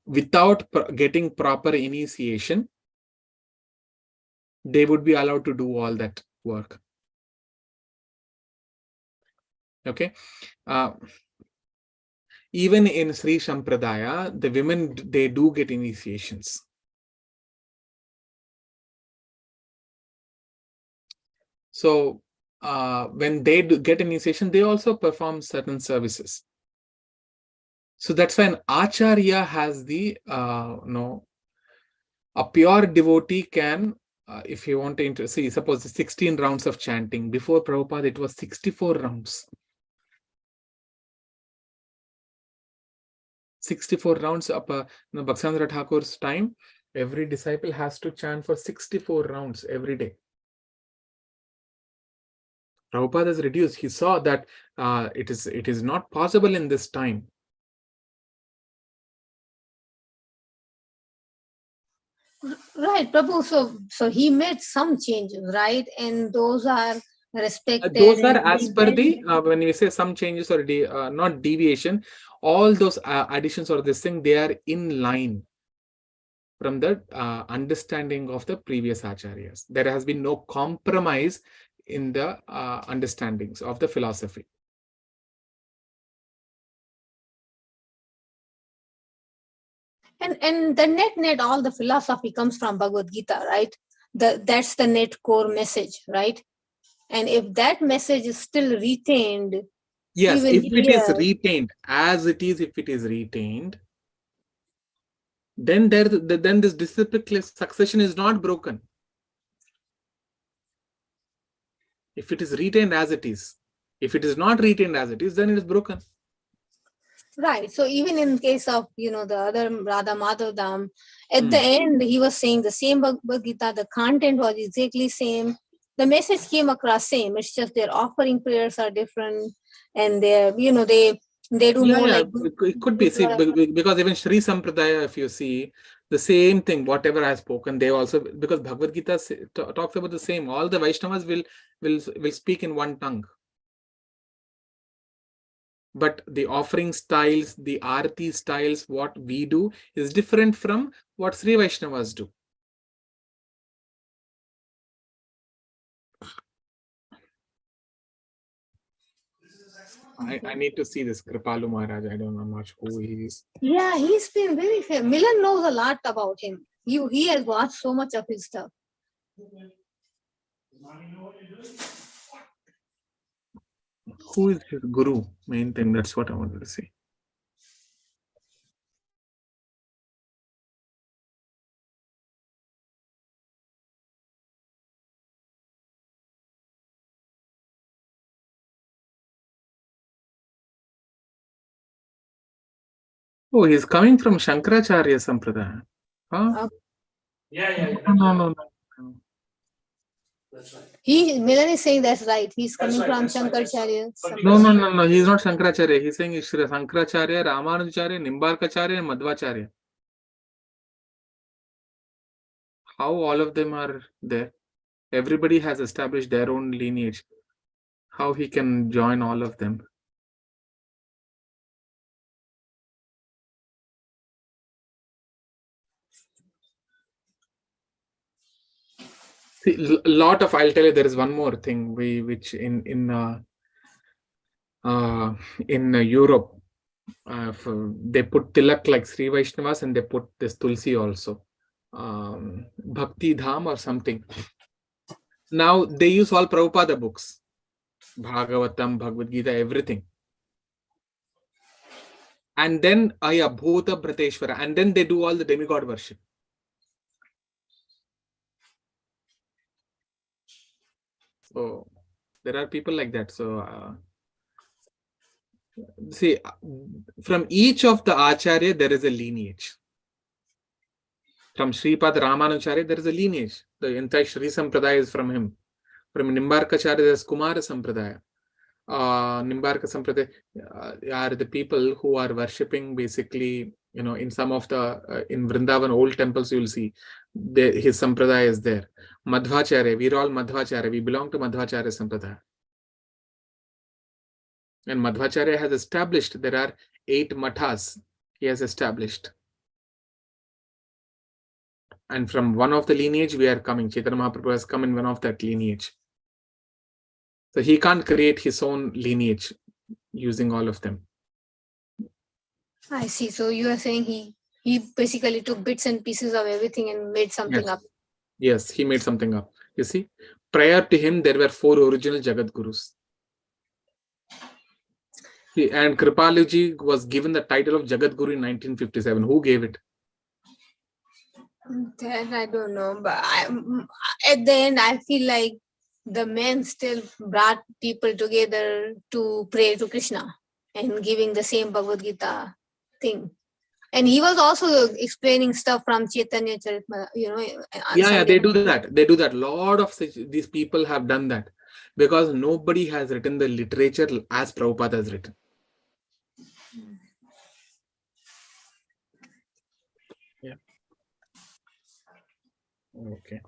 without getting proper initiation, they would be allowed to do all that work. Okay. Even in Sri Sampradaya, the women, they do get initiations. So when they get initiation, they also perform certain services. So that's why an Acharya has the, a pure devotee can, if you want to see, suppose 16 rounds of chanting. Before Prabhupada, it was 64 rounds. 64 rounds up Bhaktivinoda Thakur's time, every disciple has to chant for 64 rounds every day. Prabhupada has reduced. He saw that it is not possible in this time. Right, Prabhu. So he made some changes, right? And those are respected. Those are and as per the, when we say some changes or not deviation, all those additions or this thing, they are in line from the understanding of the previous acharyas. There has been no compromise in the understandings of the philosophy. And the net all the philosophy comes from Bhagavad Gita, right? That's the net core message, right? And if that message is still retained, yes, even if it is here, retained as it is, if it is retained, then then this disciplic succession is not broken. If it is retained as it is, if it is not retained as it is, then it is broken. right? So even in case of the other Radha Madhav, at the end he was saying the same Bhagavad Gita, the content was exactly same, the message came across same. It's just their offering prayers are different, and they do more like it could be, see, because even Sri Sampradaya, if you see, the same thing, whatever I have spoken, they also, because Bhagavad Gita talks about the same. All the Vaishnavas will speak in one tongue. But the offering styles, the Aarti styles, what we do is different from what Sri Vaishnavas do. I need to see this Kripalu Maharaj. I don't know much who he is. Yeah, he's been very famous. Milan knows a lot about him. He has watched so much of his stuff. Who is his guru? Main thing, that's what I wanted to see. Oh, he's coming from Shankaracharya Sampradaya. Huh? No. Milan is saying that's right. He's coming from Shankaracharya. No. He's not Shankaracharya. He's saying it's Shankaracharya, Ramanujacharya, Nimbarkacharya, and Madhvacharya. How all of them are there? Everybody has established their own lineage. How he can join all of them? See, a lot of, I'll tell you, there is one more thing which in Europe, they put tilak like Sri Vaishnavas, and they put this Tulsi also, Bhakti Dham or something. Now they use all Prabhupada books, Bhagavatam, Bhagavad Gita, everything. And then Bhuta Brateshwara, and then they do all the demigod worship. So there are people like that. So see, from each of the Acharya, there is a lineage. From Sripad Ramanujacharya, there is a lineage. The entire Sri Sampradaya is from him. From Nimbarkacharya, there is Kumara Sampradaya. Nimbarka Sampradaya are the people who are worshipping basically, in some of the, in Vrindavan old temples, you will see his Sampradaya is there. Madhvacharya, we are all Madhvacharya. We belong to Madhvacharya Sampradaya. And Madhvacharya has established there are 8 mathas he has established. And from one of the lineage we are coming. Chaitanya Mahaprabhu has come in one of that lineage. So he can't create his own lineage using all of them. I see. So you are saying he basically took bits and pieces of everything and made something Yes. up. Yes, he made something up. You see, prior to him, there were 4 original Jagat Gurus. And Kripaluji was given the title of Jagat Guru in 1957. Who gave it? Then I don't know, but at the end, I feel like the men still brought people together to pray to Krishna and giving the same Bhagavad Gita thing. And he was also explaining stuff from Chaitanya Charitamrita, on Yeah, Sunday they do morning. that. They do that. Lot of these people have done that because nobody has written the literature as Prabhupada has written. Yeah. Okay.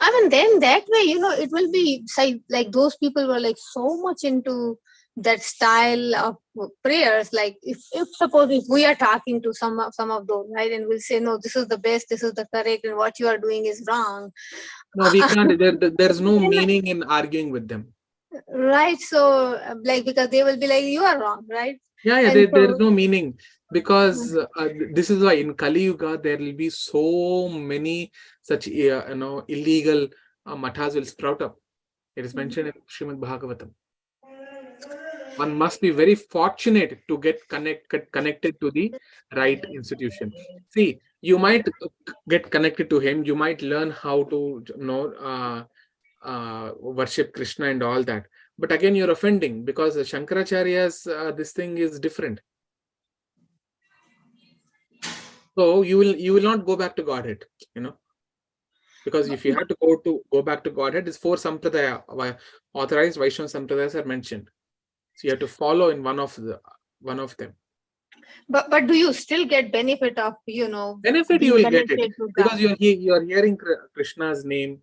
I mean, then that way, it will be like those people were like so much into that style of prayers. Like if suppose if we are talking to some of those, right, and we'll say, no, this is the best, this is the correct, and what you are doing is wrong. No, we can't. There's no Then, meaning in arguing with them. right? So like because they will be like, you are wrong, right? Yeah, And there's so no meaning because this is why in Kali Yuga there will be so many such illegal mathas will sprout up. It is mentioned in Srimad Bhagavatam. One must be very fortunate to get connected to the right institution. See, you might get connected to him. You might learn how to worship Krishna and all that. But again, you're offending because Shankaracharya's this thing is different. So you will not go back to Godhead, because if you have to go back to Godhead, it's 4 sampradaya authorized Vaishnava sampradayas are mentioned. So you have to follow in one of them. but do you still get benefit of Benefit you being will get it connected to because God? you're hearing Krishna's name.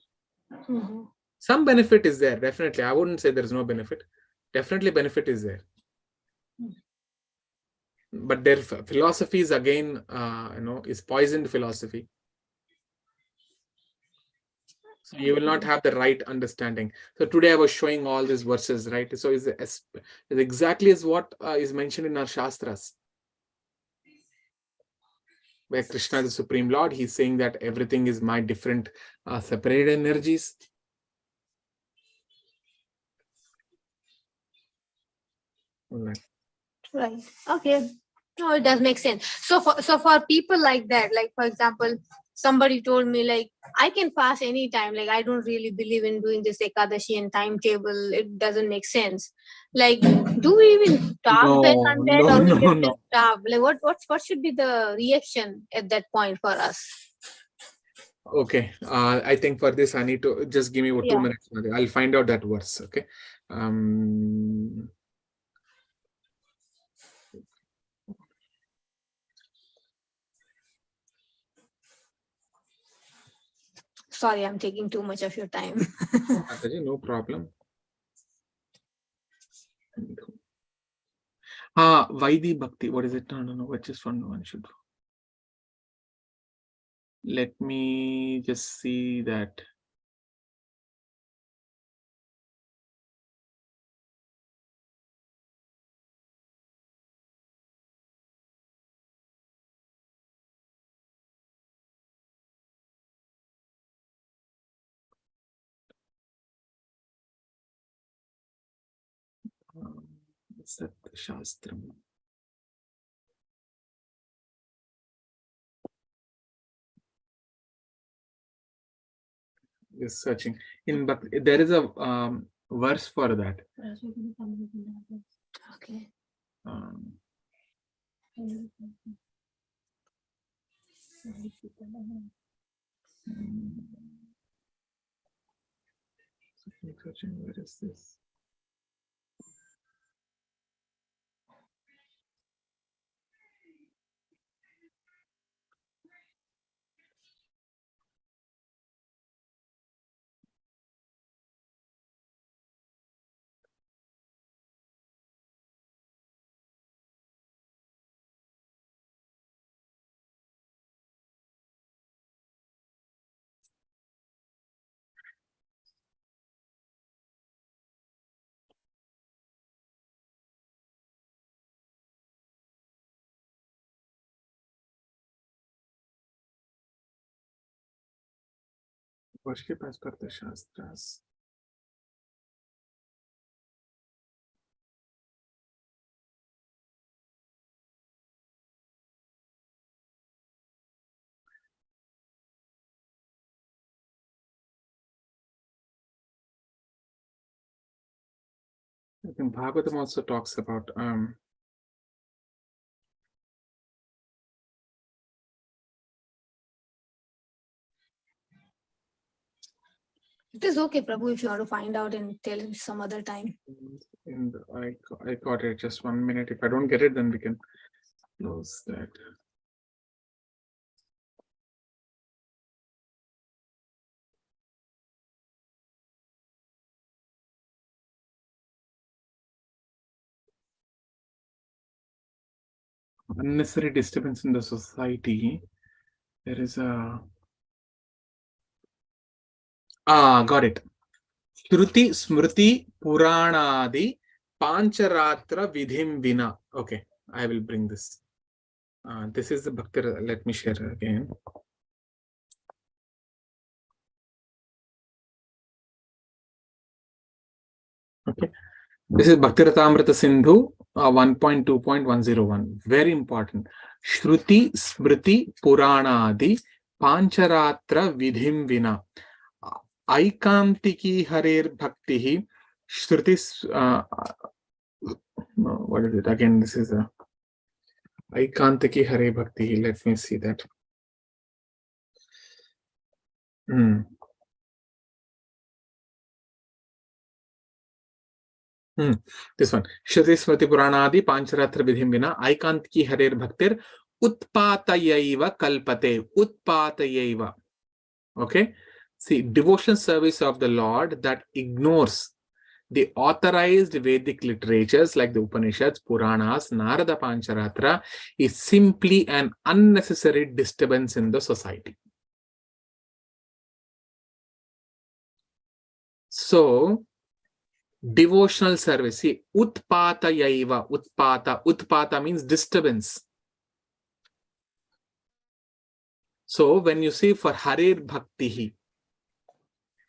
Mhm. Some benefit is there, definitely. I wouldn't say there is no benefit. Definitely benefit is there. But their philosophy is again, is poisoned philosophy. So you will not have the right understanding. So today I was showing all these verses, right? So is exactly as what is mentioned in our Shastras. Where Krishna, the Supreme Lord, he's saying that everything is my different separate energies. Right. Okay. No, it does make sense. So for people like that, like for example, somebody told me like I can fast anytime. Like I don't really believe in doing this Ekadashi and timetable. It doesn't make sense. Like, do we even talk back on that, or we just stop? Like what should be the reaction at that point for us? Okay. I think for this I need to just give me 2 Yeah. minutes. I'll find out that verse. Okay. Sorry, I'm taking too much of your time. Mataji, no problem. Vaidhi Bhakti. What is it? No. Which is one should. Let me just see that. Sat Shastram. Just searching. There is a verse for that. Okay. Searching, where is this? Worship as per the Shastras. I think Bhagavatam also talks about It is okay, Prabhu, if you want to find out and tell me some other time. and I got it. Just 1 minute. If I don't get it, then we can close that. Unnecessary disturbance in the society. There is a got it. Shruti Smriti Puranadi Pancharatra Vidhim Vina. Okay, I will bring this. This is the Bhakti. Let me share again. Okay, this is Bhaktiratamrita Sindhu 1.2.101. Very important. Shruti Smriti Puranadi Pancharatra Vidhim Vina. Aikantiki Harer Bhakti Shrutis. What is it? Again, this is a Aikantiki Hare Bhakti. Let me see that. This one. Shruti Smriti Puranadi Pancharatra Vidhim Vina Aikantiki Harer Bhaktir Utpatayaiva Kalpate. Utpatayaiva. Okay. See, devotion service of the Lord that ignores the authorized Vedic literatures like the Upanishads, Puranas, Narada Pancharatra is simply an unnecessary disturbance in the society. So, devotional service, see, Utpata Yaiva, Utpata means disturbance. So, when you say for Harir Bhaktihi,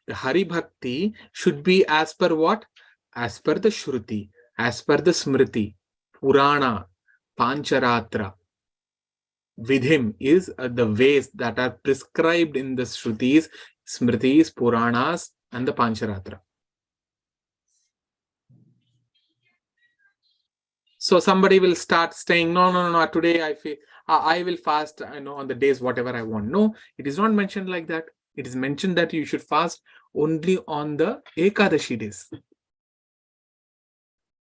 the Hari Bhakti should be as per what? As per the Shruti, as per the Smriti, Purana, Pancharatra. Vidhim is the ways that are prescribed in the Shrutis, Smritis, Puranas, and the Pancharatra. So somebody will start saying, no, today I feel I will fast, on the days whatever I want. No, it is not mentioned like that. It is mentioned that you should fast only on the Ekadashi days.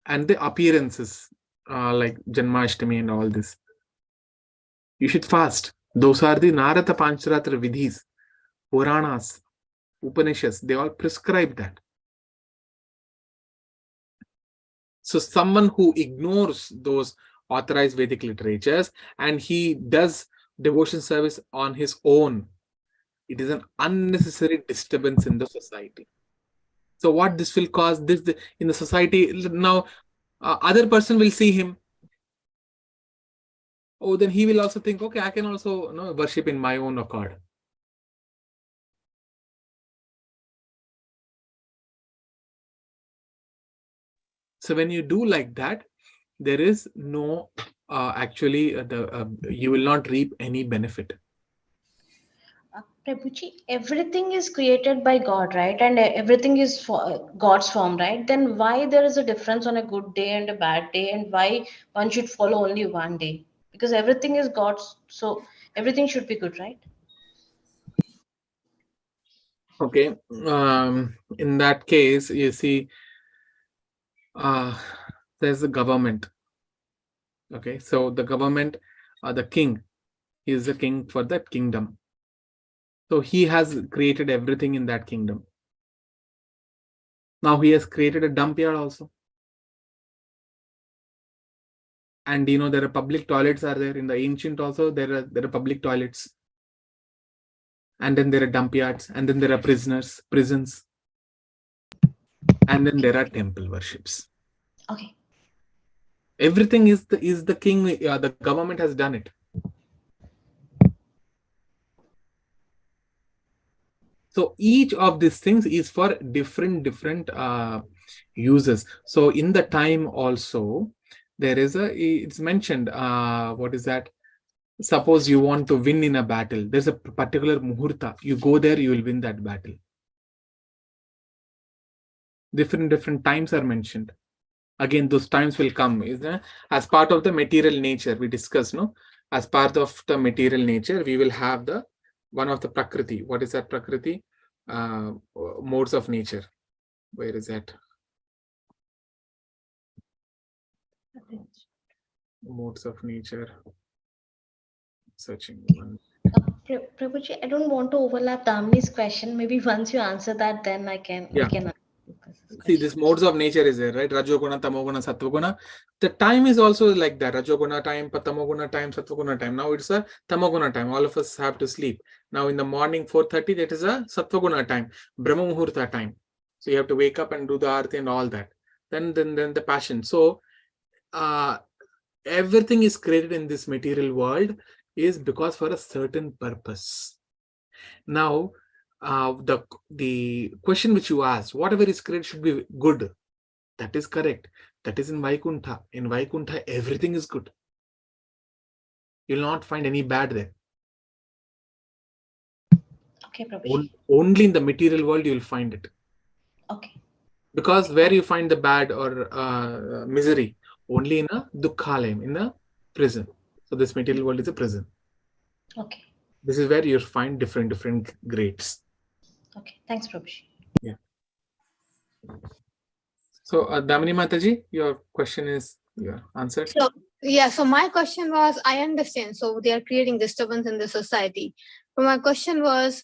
And the appearances, like Janmashtami and all this. You should fast. Those are the Narada Pancharatra Vidhis, Puranas, Upanishads. They all prescribe that. So someone who ignores those authorized Vedic literatures and he does devotion service on his own, it is an unnecessary disturbance in the society. So what this will cause this in the society now, other person will see him. Oh, then he will also think, okay, I can also worship in my own accord. So when you do like that, there is no you will not reap any benefit. Prabhuji, everything is created by God, right? And everything is for God's form, right? Then why there is a difference on a good day and a bad day, and why one should follow only one day? Because everything is God's, so everything should be good, right? Okay. In that case, you see, there's the government. Okay, so the government, the king, is the king for that kingdom. So he has created everything in that kingdom. Now he has created a dump yard also. And there are public toilets are there. In the ancient also, there are public toilets. And then there are dump yards. And then there are prisons. And then there are temple worships. Okay. Everything is the king, the government has done it. So each of these things is for different uses. So in the time also, there is it's mentioned, what is that? Suppose you want to win in a battle. There's a particular muhurta. You go there, you will win that battle. Different times are mentioned. Again, those times will come, as part of the material nature we discussed, no? As part of the material nature, we will have the one of the prakriti. What is that prakriti? Modes of nature. Where is that? Modes of nature. Searching one. Prabhuji, I don't want to overlap Damini's question. Maybe once you answer that, then I can. Yeah. We can See, this modes of nature is there, right? Rajoguna, Tamoguna, Satvaguna. The time is also like that. Rajoguna time, Tamoguna time, Satvaguna time. Now it's a Tamoguna time. All of us have to sleep. Now in the morning 4:30, that is a Satvaguna time, Brahma Muhurta time. So you have to wake up and do the arati and all that. Then the passion. So everything is created in this material world is because for a certain purpose. Now, the question which you asked, whatever is created should be good. That is correct. That is in Vaikuntha. In Vaikuntha, everything is good. You will not find any bad there. Okay, Prabhuji. Only in the material world you will find it. Okay. Because where you find the bad or misery? Only in a dukkhalayam, in a prison. So this material world is a prison. Okay. This is where you find different grades. Okay. Thanks, Prabhuji. Yeah. So, Damini Mataji, your question is answered. So, yeah, so my question was, I understand. So they are creating disturbance in the society. But my question was,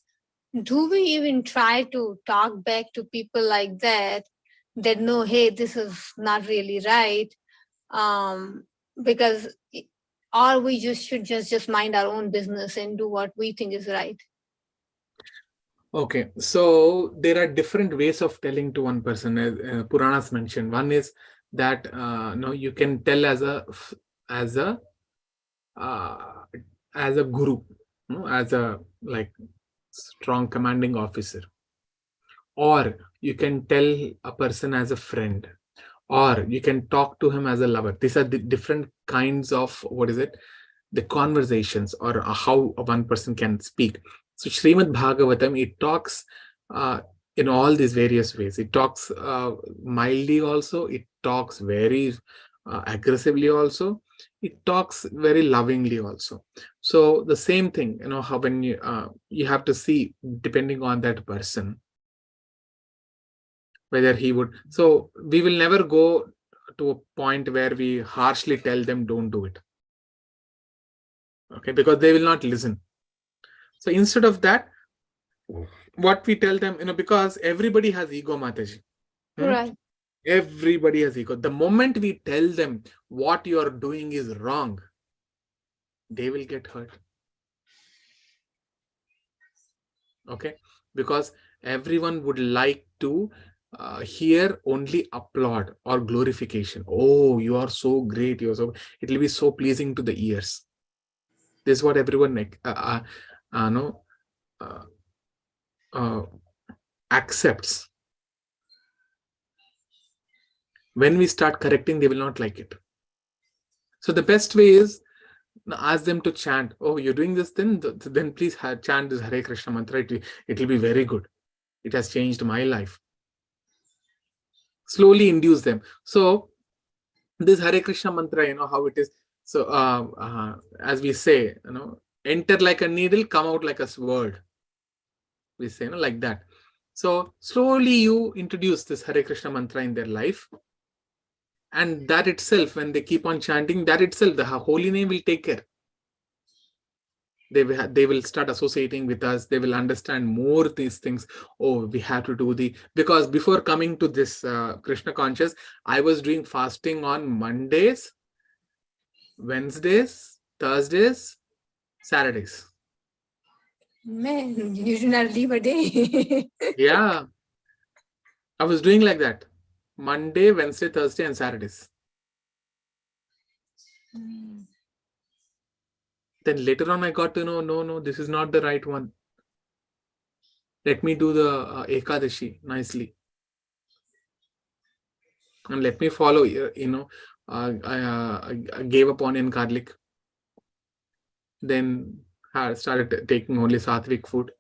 do we even try to talk back to people like that know, hey, this is not really right? Because, or we should just mind our own business and do what we think is right. Okay, so there are different ways of telling to one person, as Puranas mentioned. One is that no, you can tell as a guru, as a like strong commanding officer, or you can tell a person as a friend, or you can talk to him as a lover. These are the different kinds of the conversations or how one person can speak. So Srimad Bhagavatam, it talks in all these various ways. It talks mildly also. It talks very aggressively also. It talks very lovingly also. So the same thing, how when you have to see depending on that person, whether he would. So we will never go to a point where we harshly tell them don't do it. Okay, because they will not listen. So instead of that, what we tell them, because everybody has ego, Mataji. Right. Everybody has ego. The moment we tell them what you are doing is wrong, they will get hurt. Okay, because everyone would like to hear only applaud or glorification. Oh, you are so great. You're so. It will be so pleasing to the ears. This is what everyone accepts. When we start correcting, they will not like it. So the best way is ask them to chant. Oh, you're doing this, then please chant this Hare Krishna mantra. It will be very good. It has changed my life. Slowly induce them. So this Hare Krishna mantra, how it is. So as we say, enter like a needle, come out like a sword. We say, like that. So slowly you introduce this Hare Krishna mantra in their life. And that itself, when they keep on chanting, that itself, the holy name will take care. They will start associating with us. They will understand more these things. Oh, we have to do because before coming to this Krishna conscious, I was doing fasting on Mondays, Wednesdays, Thursdays, Saturdays. Man, you do not leave a day. Yeah. I was doing like that. Monday, Wednesday, Thursday, and Saturdays. Then later on, I got to know, no, this is not the right one. Let me do the Ekadashi nicely. And let me follow, I gave up onion garlic. Then started taking only sattvic food.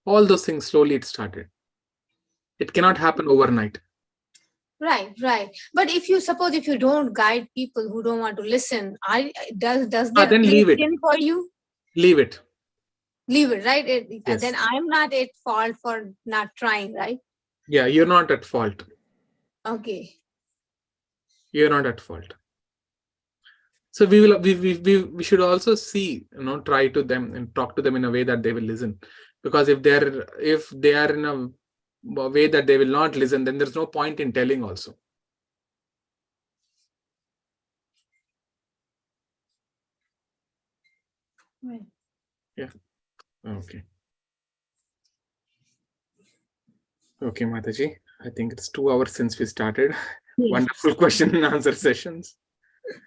All those things, slowly it started. It cannot happen overnight. Right. But if you don't guide people who don't want to listen, does that then play leave it. sin for you? Leave it. Leave it, right? Yes. Then I'm not at fault for not trying, right? Yeah, you're not at fault. Okay. You're not at fault. So we should also see, try to them and talk to them in a way that they will listen. Because if they are in a way that they will not listen, then there's no point in telling also. Right. Yeah. Okay. Okay, Mataji. I think it's 2 hours since we started. Yes. Wonderful question and answer sessions.